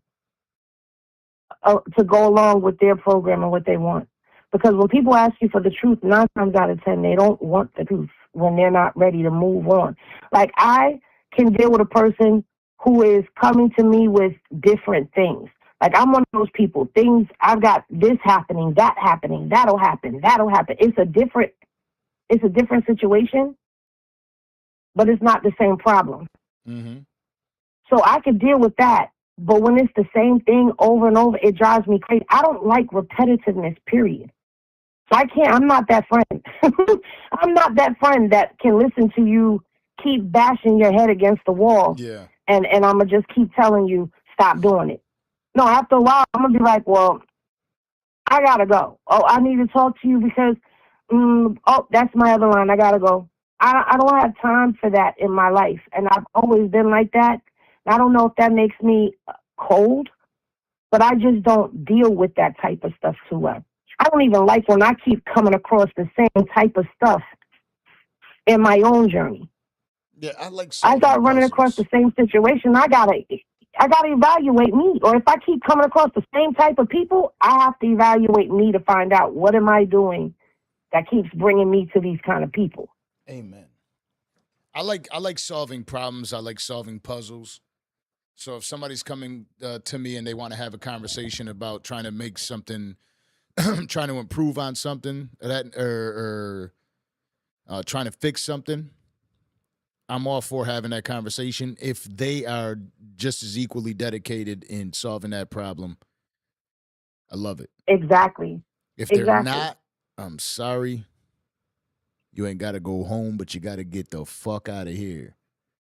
to go along with their program and what they want. Because when people ask you for the truth, 9 times out of 10, they don't want the truth when they're not ready to move on. Like, I can deal with a person who is coming to me with different things. Like, I'm one of those people. Things, I've got this happening, that'll happen. It's a different situation, but it's not the same problem. Mm-hmm. So I could deal with that. But when it's the same thing over and over, it drives me crazy. I don't like repetitiveness, period. So I'm not that friend. I'm not that friend that can listen to you keep bashing your head against the wall. Yeah. And I'm going to just keep telling you, stop doing it. No, after a while, I'm going to be like, well, I got to go. Oh, I need to talk to you because, that's my other line. I got to go. I don't have time for that in my life. And I've always been like that. I don't know if that makes me cold, but I just don't deal with that type of stuff too well. I don't even like when I keep coming across the same type of stuff in my own journey. Yeah, I like I solving start running across puzzles. the same situation. I gotta evaluate me. Or if I keep coming across the same type of people, I have to evaluate me to find out what am I doing that keeps bringing me to these kind of people. Amen. I like solving problems. I like solving puzzles. So if somebody's coming to me and they want to have a conversation about trying to make something, trying to improve on something, or trying to fix something, I'm all for having that conversation if they are just as equally dedicated in solving that problem. I love it. Exactly. If they're Exactly. not, I'm sorry. You ain't got to go home, but you got to get the fuck out of here.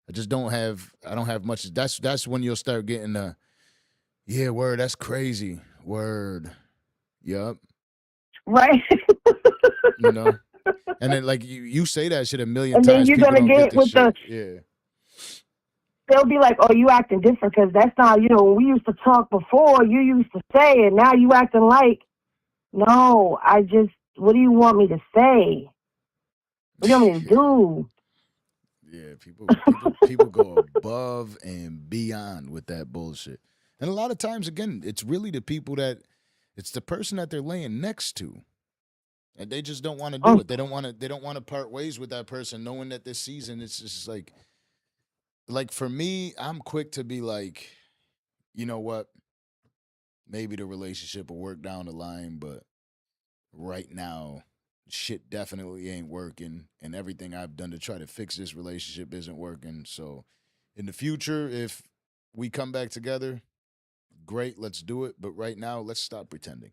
I don't have much. That's when you'll start getting yeah, word, that's crazy. Word. Yup. Right. You know? And then like you say that shit a million And then times, you're people gonna don't get get this with shit. the. Yeah. They'll be like, "Oh, you acting different because that's not, when we used to talk before, you used to say it. Now you acting like, no, what do you want me to say? What do you want me to do?" Yeah, people go above and beyond with that bullshit. And a lot of times, again, it's really the people it's the person that they're laying next to, and they just don't want to do Oh, it. They don't want to. They don't want to part ways with that person, knowing that this season it's just like for me, I'm quick to be like, you know what? Maybe the relationship will work down the line, but right now, shit definitely ain't working, and everything I've done to try to fix this relationship isn't working. So, in the future, if we come back together, great, let's do it. But right now, let's stop pretending.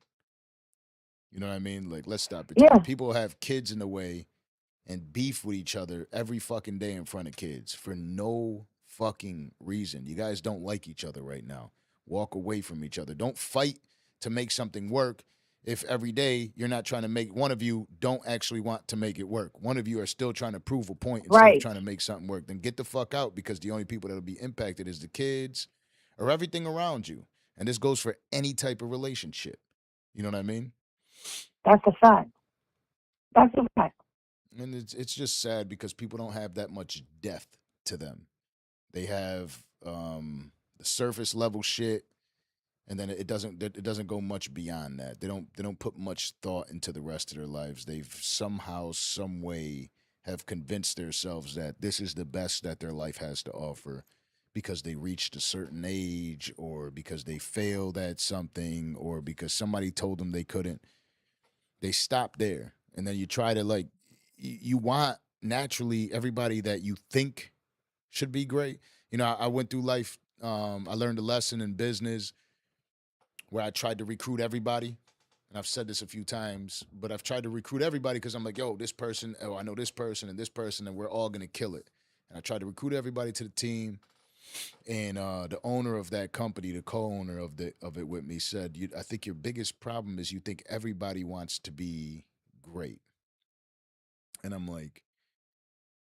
You know what I mean? Like, let's stop yeah, pretending. People have kids in the way and beef with each other every fucking day in front of kids for no fucking reason. You guys don't like each other right now. Walk away from each other. Don't fight to make something work if every day you're not trying to make one of you don't actually want to make it work. One of you are still trying to prove a point instead of right. trying to make something work. Then get the fuck out because the only people that'll be impacted is the kids or everything around you. And this goes for any type of relationship. You know what I mean? That's a fact. That's a fact. And it's just sad because people don't have that much depth to them. They have the surface level shit, and then it doesn't go much beyond that. They don't put much thought into the rest of their lives. They've somehow, some way, have convinced themselves that this is the best that their life has to offer because they reached a certain age, or because they failed at something, or because somebody told them they couldn't. They stop there, and then you try to like you want naturally everybody that you think should be great. I went through life. I learned a lesson in business where I tried to recruit everybody. And I've said this a few times, but I've tried to recruit everybody because I'm like, yo, this person, oh, I know this person, and we're all gonna kill it. And I tried to recruit everybody to the team. And the owner of that company, the co-owner of it with me, said, "I think your biggest problem is you think everybody wants to be great." And I'm like,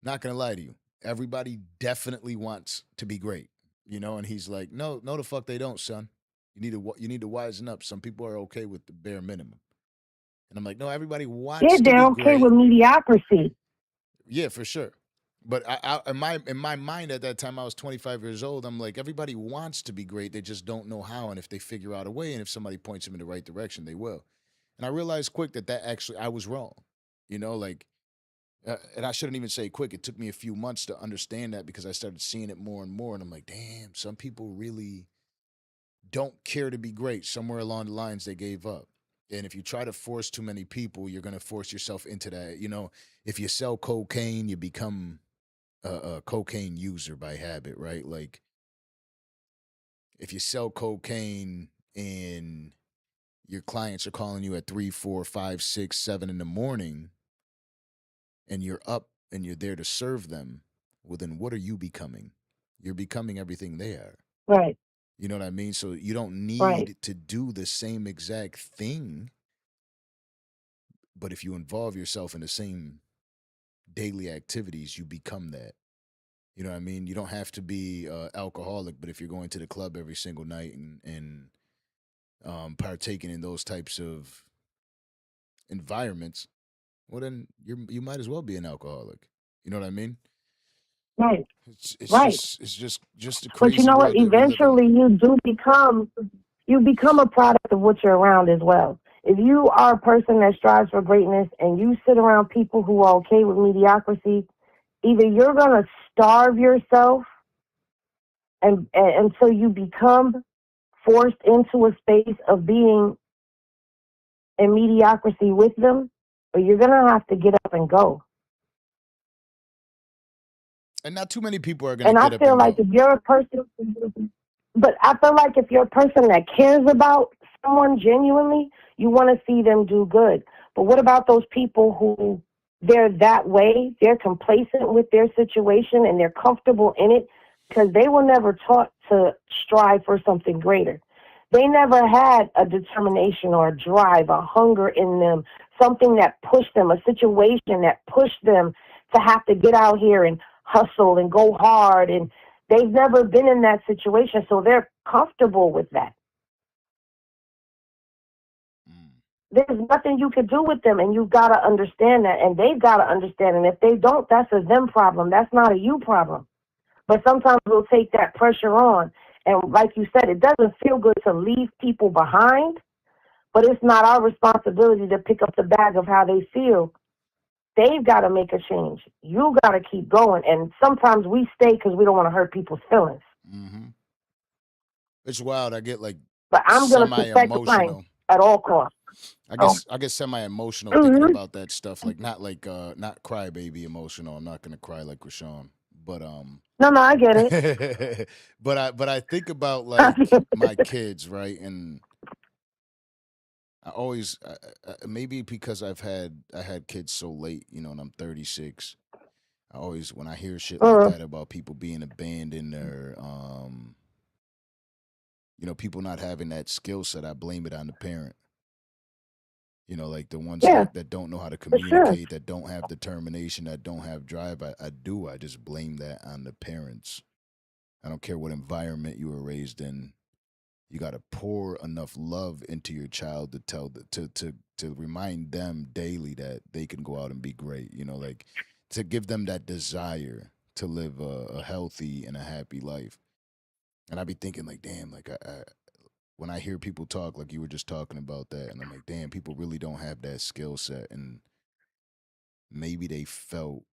not gonna lie to you, everybody definitely wants to be great, And he's like, "No, no, the fuck they don't, son. You need to wisen up. Some people are okay with the bare minimum." And I'm like, "No, everybody Yeah, wants to they're be okay with great. mediocrity. Yeah, for sure." But in my mind at that time, I was 25 years old. I'm like, everybody wants to be great. They just don't know how. And if they figure out a way, and if somebody points them in the right direction, they will. And I realized quick that actually I was wrong. Like, and I shouldn't even say quick. It took me a few months to understand that because I started seeing it more and more. And I'm like, damn, some people really don't care to be great. Somewhere along the lines, they gave up. And if you try to force too many people, you're going to force yourself into that. If you sell cocaine, you become a cocaine user by habit, right? Like, if you sell cocaine and your clients are calling you at 3, 4, 5, 6, 7 in the morning, and you're up and you're there to serve them, well, then what are you becoming? You're becoming everything they are. Right, You know what I mean? So you don't right, need to do the same exact thing, but if you involve yourself in the same daily activities, you become that. You know what I mean? You don't have to be alcoholic, but if you're going to the club every single night and partaking in those types of environments, well, then you might as well be an alcoholic. You know what I mean? right, It's right. just a But you crazy know what? world that we live in. Eventually, you become a product of what you're around as well. If you are a person that strives for greatness and you sit around people who are okay with mediocrity, either you're gonna starve yourself and until you become forced into a space of being in mediocrity with them, or you're gonna have to get up and go. And not too many people are gonna And I get up feel and like go. if you're a person, but I feel like if you're a person that cares about someone genuinely, you want to see them do good. But what about those people who they're that way? They're complacent with their situation and they're comfortable in it because they were never taught to strive for something greater. They never had a determination or a drive, a hunger in them something that pushed them, a situation that pushed them to have to get out here and hustle and go hard. And they've never been in that situation, so they're comfortable with that. There's nothing you can do with them, and you've got to understand that, and they've got to understand. And if they don't, that's a them problem. That's not a you problem. But sometimes we'll take that pressure on. And like you said, it doesn't feel good to leave people behind, but it's not our responsibility to pick up the bag of how they feel. They've got to make a change. You got to keep going. And sometimes we stay because we don't want to hurt people's feelings. Mm-hmm. It's wild. I get like but I'm going to protect mine at all costs. I get semi-emotional thinking about that stuff. Like not crybaby emotional. I'm not gonna cry like Rashawn, but No, I get it. but I think about like my kids, right? And I always maybe because I had kids so late, you know, and I'm 36. I always when I hear shit like that about people being abandoned or you know, people not having that skill set, I blame it on the parent. You know, like the ones that don't know how to communicate, that don't have determination, that don't have drive. I just blame that on the parents. I don't care what environment you were raised in. You got to pour enough love into your child to to remind them daily that they can go out and be great. You know, like to give them that desire to live a healthy and a happy life. And I be thinking like, damn, like I when I hear people talk, like you were just talking about that, and I'm like, damn, people really don't have that skill set, and maybe they felt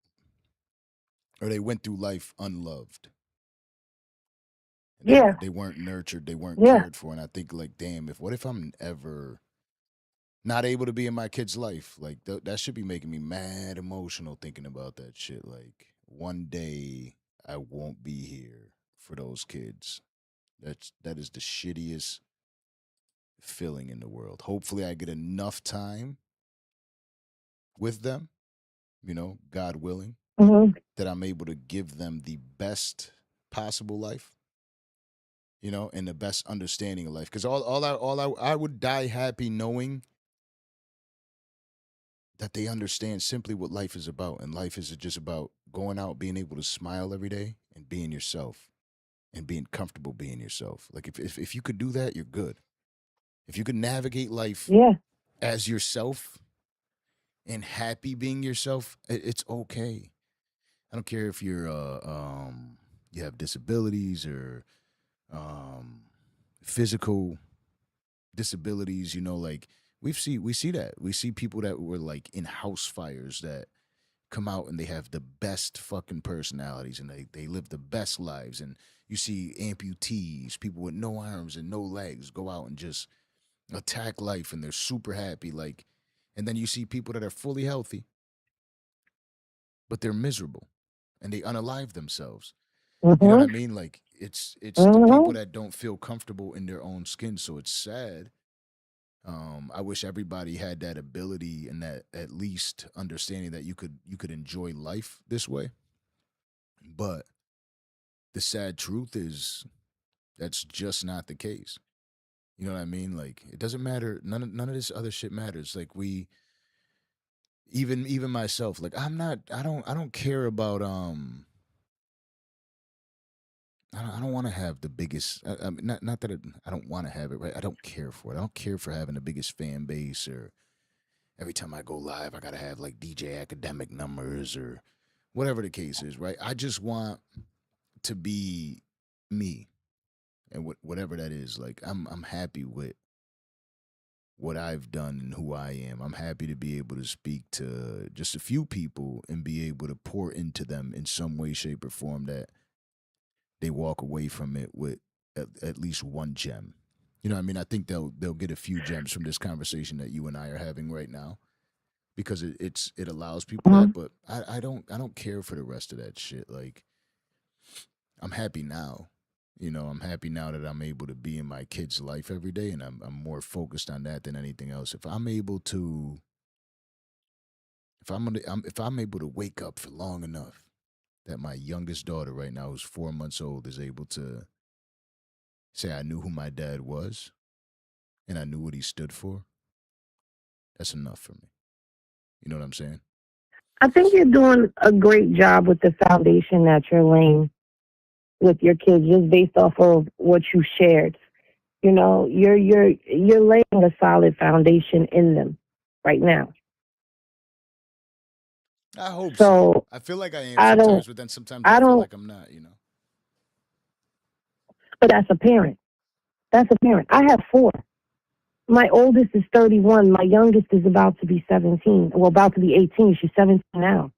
or they went through life unloved. They weren't nurtured, they weren't cared for, and I think like, damn, what if I'm ever not able to be in my kid's life? Like that should be making me mad emotional thinking about that shit. Like one day I won't be here for those kids. That is the shittiest feeling in the world. Hopefully I get enough time with them, you know, God willing, that I'm able to give them the best possible life, you know, and the best understanding of life. Because I would die happy knowing that they understand simply what life is about, and life is just about going out, being able to smile every day, and being yourself, and being comfortable being yourself. Like if you could do that, you're good. If you could navigate life as yourself and happy being yourself, it's okay. I don't care if you're you have disabilities or physical disabilities, you know, like we see that. We see people that were like in house fires that come out and they have the best fucking personalities and they live the best lives. And you see amputees, people with no arms and no legs go out and just attack life and they're super happy. Like, and then you see people that are fully healthy, but they're miserable and they unalive themselves. You know what I mean? Like it's the people that don't feel comfortable in their own skin. So it's sad. I wish everybody had that ability and that at least understanding that you could enjoy life this way. But the sad truth is that's just not the case. You know what I mean? Like it doesn't matter. None of this other shit matters. Like even myself. Like I don't care about I don't want to have the biggest. I mean, not that I don't want to have it, right? I don't care for it. I don't care for having the biggest fan base or every time I go live, I gotta have like DJ academic numbers or whatever the case is, right? I just want to be me, and whatever that is. Like I'm happy with what I've done and who I am. I'm happy to be able to speak to just a few people and be able to pour into them in some way, shape, or form that they walk away from it with at least one gem. You know what I mean? I think they'll get a few gems from this conversation that you and I are having right now because it allows people that, but I don't care for the rest of that shit. Like I'm happy now. You know, I'm happy now that I'm able to be in my kid's life every day and I'm more focused on that than anything else. If I'm able to if I'm able to wake up for long enough that my youngest daughter right now who's 4 months old is able to say I knew who my dad was and I knew what he stood for, that's enough for me. You know what I'm saying? I think you're doing a great job with the foundation that you're laying with your kids, just based off of what you shared. You know, you're laying a solid foundation in them right now. I hope so. So I feel like I am I don't, sometimes, but then sometimes I I feel don't. like I'm not. You know. But that's a parent. That's a parent. I have four. My oldest is 31. My youngest is about to be 17. Well, about to be 18. She's 17 now.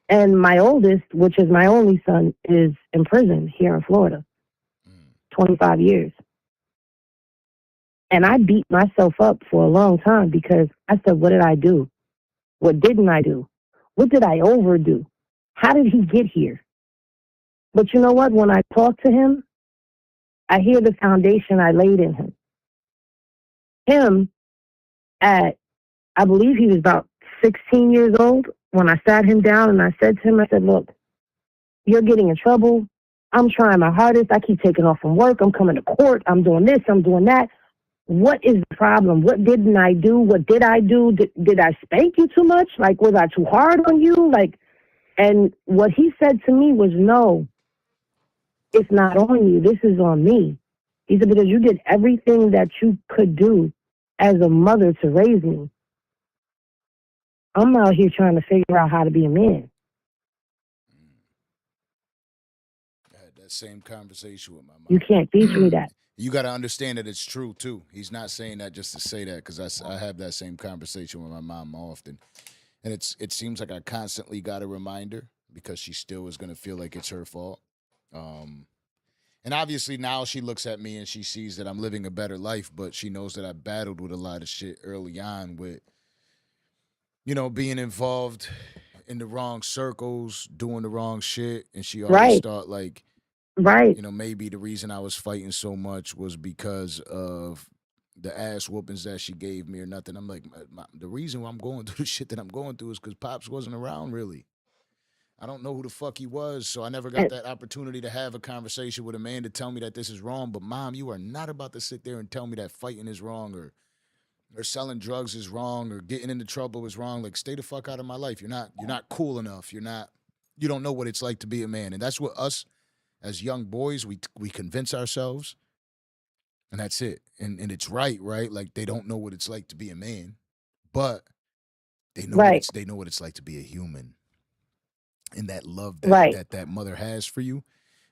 And my oldest, which is my only son, is in prison here in Florida, 25 years. And I beat myself up for a long time because I said, what did I do? What didn't I do? What did I overdo? How did he get here? But you know what? When I talk to him, I hear the foundation I laid in him. Him at, I believe he was about 16 years old, when I sat him down and I said to him, I said, look, you're getting in trouble. I'm trying my hardest. I keep taking off from work. I'm coming to court. I'm doing this. I'm doing that. What is the problem? What didn't I do? What did I do? Did I spank you too much? Like, was I too hard on you? Like, and what he said to me was, no, it's not on you. This is on me. He said, because you did everything that you could do as a mother to raise me. I'm out here trying to figure out how to be a man. I had that same conversation with my mom. You can't teach me that. You got to understand that it's true too. He's not saying that just to say that, because I have that same conversation with my mom often, and it seems like I constantly got to remind her because she still is going to feel like it's her fault. And obviously now she looks at me and she sees that I'm living a better life, but she knows that I battled with a lot of shit early on with, you know, being involved in the wrong circles, doing the wrong shit, and she always Right, thought like, right. you know, maybe the reason I was fighting so much was because of the ass whoopings that she gave me or nothing. I'm like, the reason why I'm going through the shit that I'm going through is because Pops wasn't around really. I don't know who the fuck he was, so I never got And, that opportunity to have a conversation with a man to tell me that this is wrong. But mom, you are not about to sit there and tell me that fighting is wrong or selling drugs is wrong or getting into trouble is wrong. Like, stay the fuck out of my life. You're not cool enough. You don't know what it's like to be a man. And that's what us as young boys, we convince ourselves, and that's it. And it's right? Like, they don't know what it's like to be a man, but right, they know what it's like to be a human. And that love that right. that mother has for you.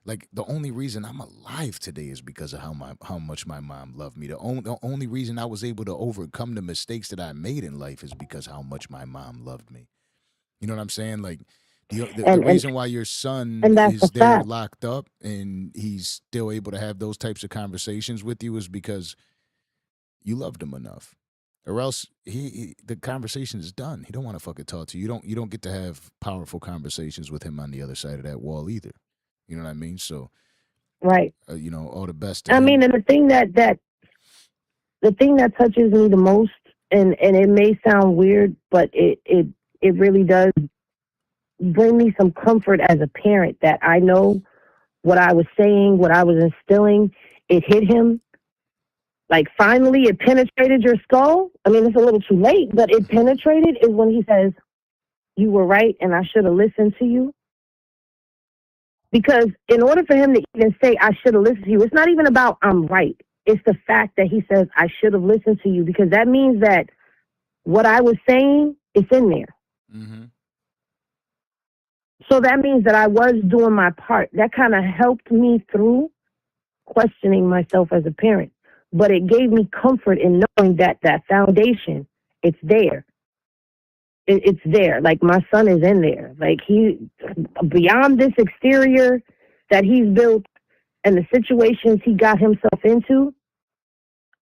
Like, the only reason I'm alive today is because of how much my mom loved me. The only reason I was able to overcome the mistakes that I made in life is because how much my mom loved me. You know what I'm saying? Like, the And, and, reason why your son and that's a is there fact. locked up and he's still able to have those types of conversations with you is because you loved him enough. Or else the conversation is done. He don't want to fucking talk to you. You don't get to have powerful conversations with him on the other side of that wall either. You know what I mean? So, Right. you know, all the best to I mean, him. and the thing that touches me the most, and it may sound weird, but it really does bring me some comfort as a parent that I know what I was saying, what I was instilling, it hit him. Like, finally it penetrated your skull. I mean, it's a little too late, but it penetrated is when he says, you were right and I should have listened to you. Because in order for him to even say, I should have listened to you, it's not even about I'm right. It's the fact that he says, I should have listened to you, because that means that what I was saying is in there. Mm-hmm. So that means that I was doing my part. That kind of helped me through questioning myself as a parent. But it gave me comfort in knowing that that foundation, it's there. It's there. Like, my son is in there. Like, he, beyond this exterior that he's built and the situations he got himself into,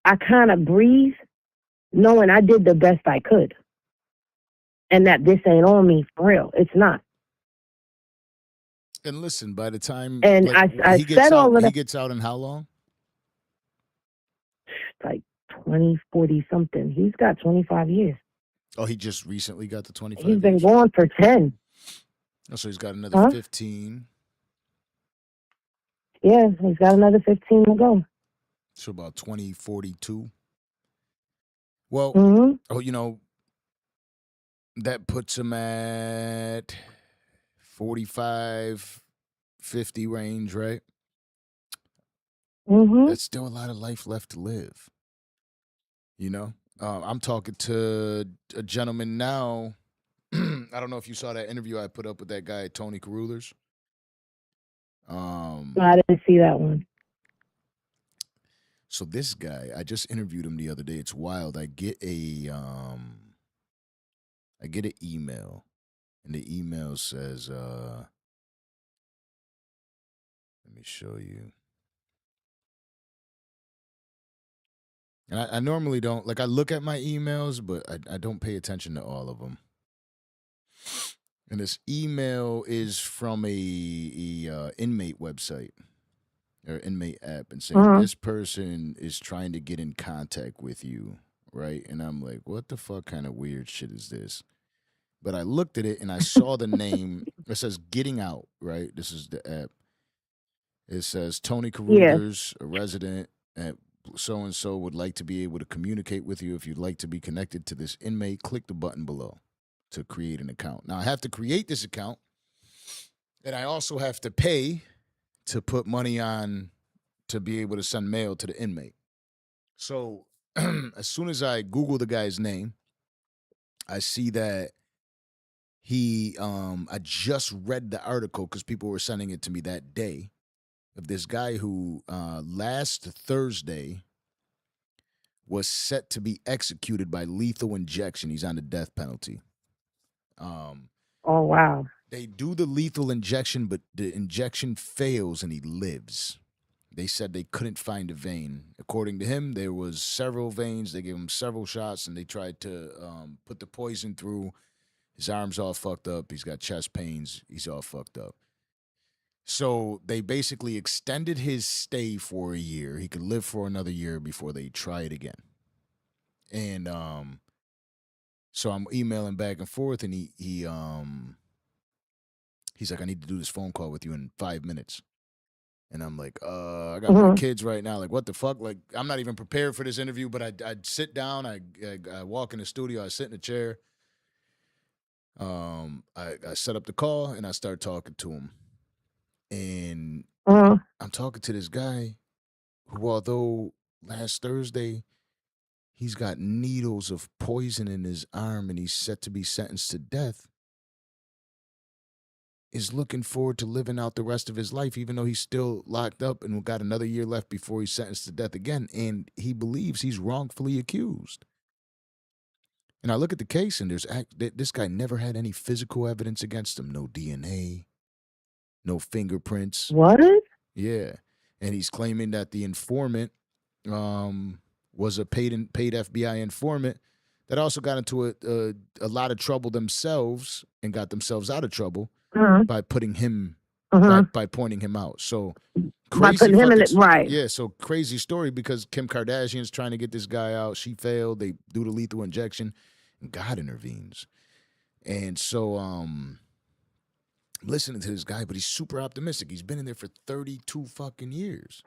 I kind of breathe knowing I did the best I could. And that this ain't on me for real. It's not. And listen, by the time And like I said all of he that, gets out in how long? like 20, 40 something. He's got 25 years. Oh, he just recently got the He's 25 been years. gone for 10. Oh, so he's got another Huh? 15. Yeah, he's got another 15 to go. So about 2042. Well, Mm-hmm. oh, you know, that puts him at 45, 50 range, right? That's still a lot of life left to live. You know, I'm talking to a gentleman now. I don't know if you saw that interview I put up with that guy Tony Carruthers. No, I didn't see that one. So this guy, I just interviewed him the other day. It's wild. I get an email, and the email says, let me show you. And I normally don't, like, I look at my emails, but I don't pay attention to all of them. And this email is from a inmate website or inmate app, and saying this person is trying to get in contact with you, right? And I'm like, what the fuck kind of weird shit is this? But I looked at it and I saw the name. It says Getting Out, right? This is the app. It says Tony Carruthers, a resident at so-and-so, would like to be able to communicate with you. If you'd like to be connected to this inmate, click the button below to create an account. Now, I have to create this account, and I also have to pay to put money on to be able to send mail to the inmate. So as soon as I Google the guy's name, I see that I just read the article because people were sending it to me that day, of this guy who last Thursday was set to be executed by lethal injection. He's on the death penalty. Oh, wow. They do the lethal injection, but the injection fails and he lives. They said they couldn't find a vein. According to him, there was several veins. They gave him several shots, and they tried to put the poison through. His arm's all fucked up. He's got chest pains. He's all fucked up. So they basically extended his stay for a year. He could live for another year before they try it again. And so I'm emailing back and forth, and he's like, I need to do this phone call with you in 5 minutes. And I'm like, I got my kids right now. Like, what the fuck? Like, I'm not even prepared for this interview, but I'd sit down. I walk in the studio. I sit in a chair. I set up the call, and I start talking to him. And I'm talking to this guy who, although last Thursday he's got needles of poison in his arm and he's set to be sentenced to death, is looking forward to living out the rest of his life, even though he's still locked up and got another year left before he's sentenced to death again. And he believes he's wrongfully accused. And I look at the case, and this guy never had any physical evidence against him. No DNA, no fingerprints. What? Yeah. And he's claiming that the informant was a paid FBI informant that also got into a lot of trouble themselves and got themselves out of trouble by putting him, by pointing him out. So crazy. By putting him in it, right. Yeah, so crazy story, because Kim Kardashian's trying to get this guy out. She failed. They do the lethal injection, and God intervenes. And so I'm listening to this guy, but he's super optimistic. He's been in there for 32 fucking years.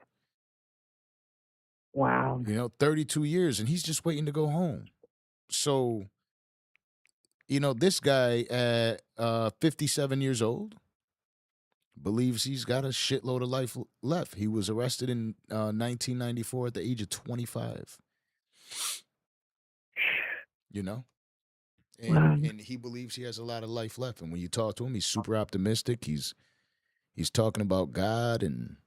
Wow. 32 years, and he's just waiting to go home. So, this guy at 57 years old believes he's got a shitload of life left. He was arrested in 1994 at the age of 25. And he believes he has a lot of life left. And when you talk to him, he's super optimistic. He's talking about God, and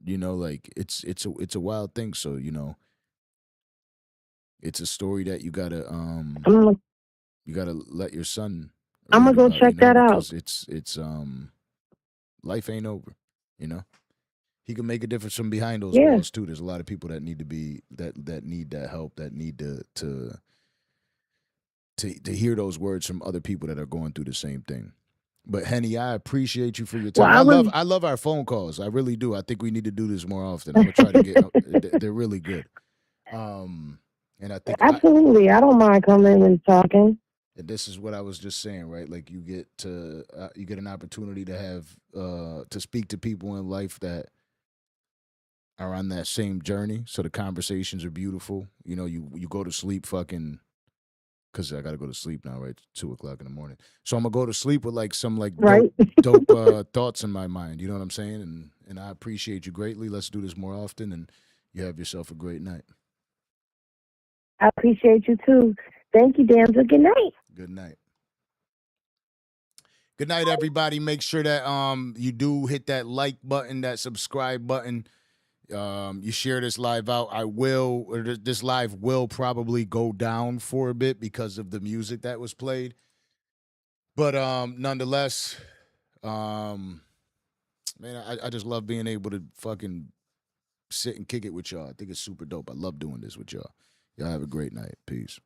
like it's a wild thing. So it's a story that you gotta let your son. I'm gonna go check that out. It's life ain't over. He can make a difference from behind those walls too. There's a lot of people that need to be that need that help, that need to hear those words from other people that are going through the same thing. But Henny, I appreciate you for your time. Well, I love our phone calls. I really do. I think we need to do this more often. I'm gonna try to get. They're really good. And I think absolutely, I don't mind coming and talking. And this is what I was just saying, right? Like you get an opportunity to have to speak to people in life that are on that same journey. So the conversations are beautiful. You go to sleep fucking because I got to go to sleep now, right? 2:00 in the morning. So I'm gonna go to sleep with like some like Right. dope thoughts in my mind. You know what I'm saying? And I appreciate you greatly. Let's do this more often, and you have yourself a great night. I appreciate you too. Thank you, Danza. Good night. Good night. Good night, everybody. Make sure that you do hit that like button, that subscribe button. You share this live out. This live will probably go down for a bit because of the music that was played. But nonetheless, man, I just love being able to fucking sit and kick it with y'all. I think it's super dope. I love doing this with y'all. Y'all have a great night. Peace.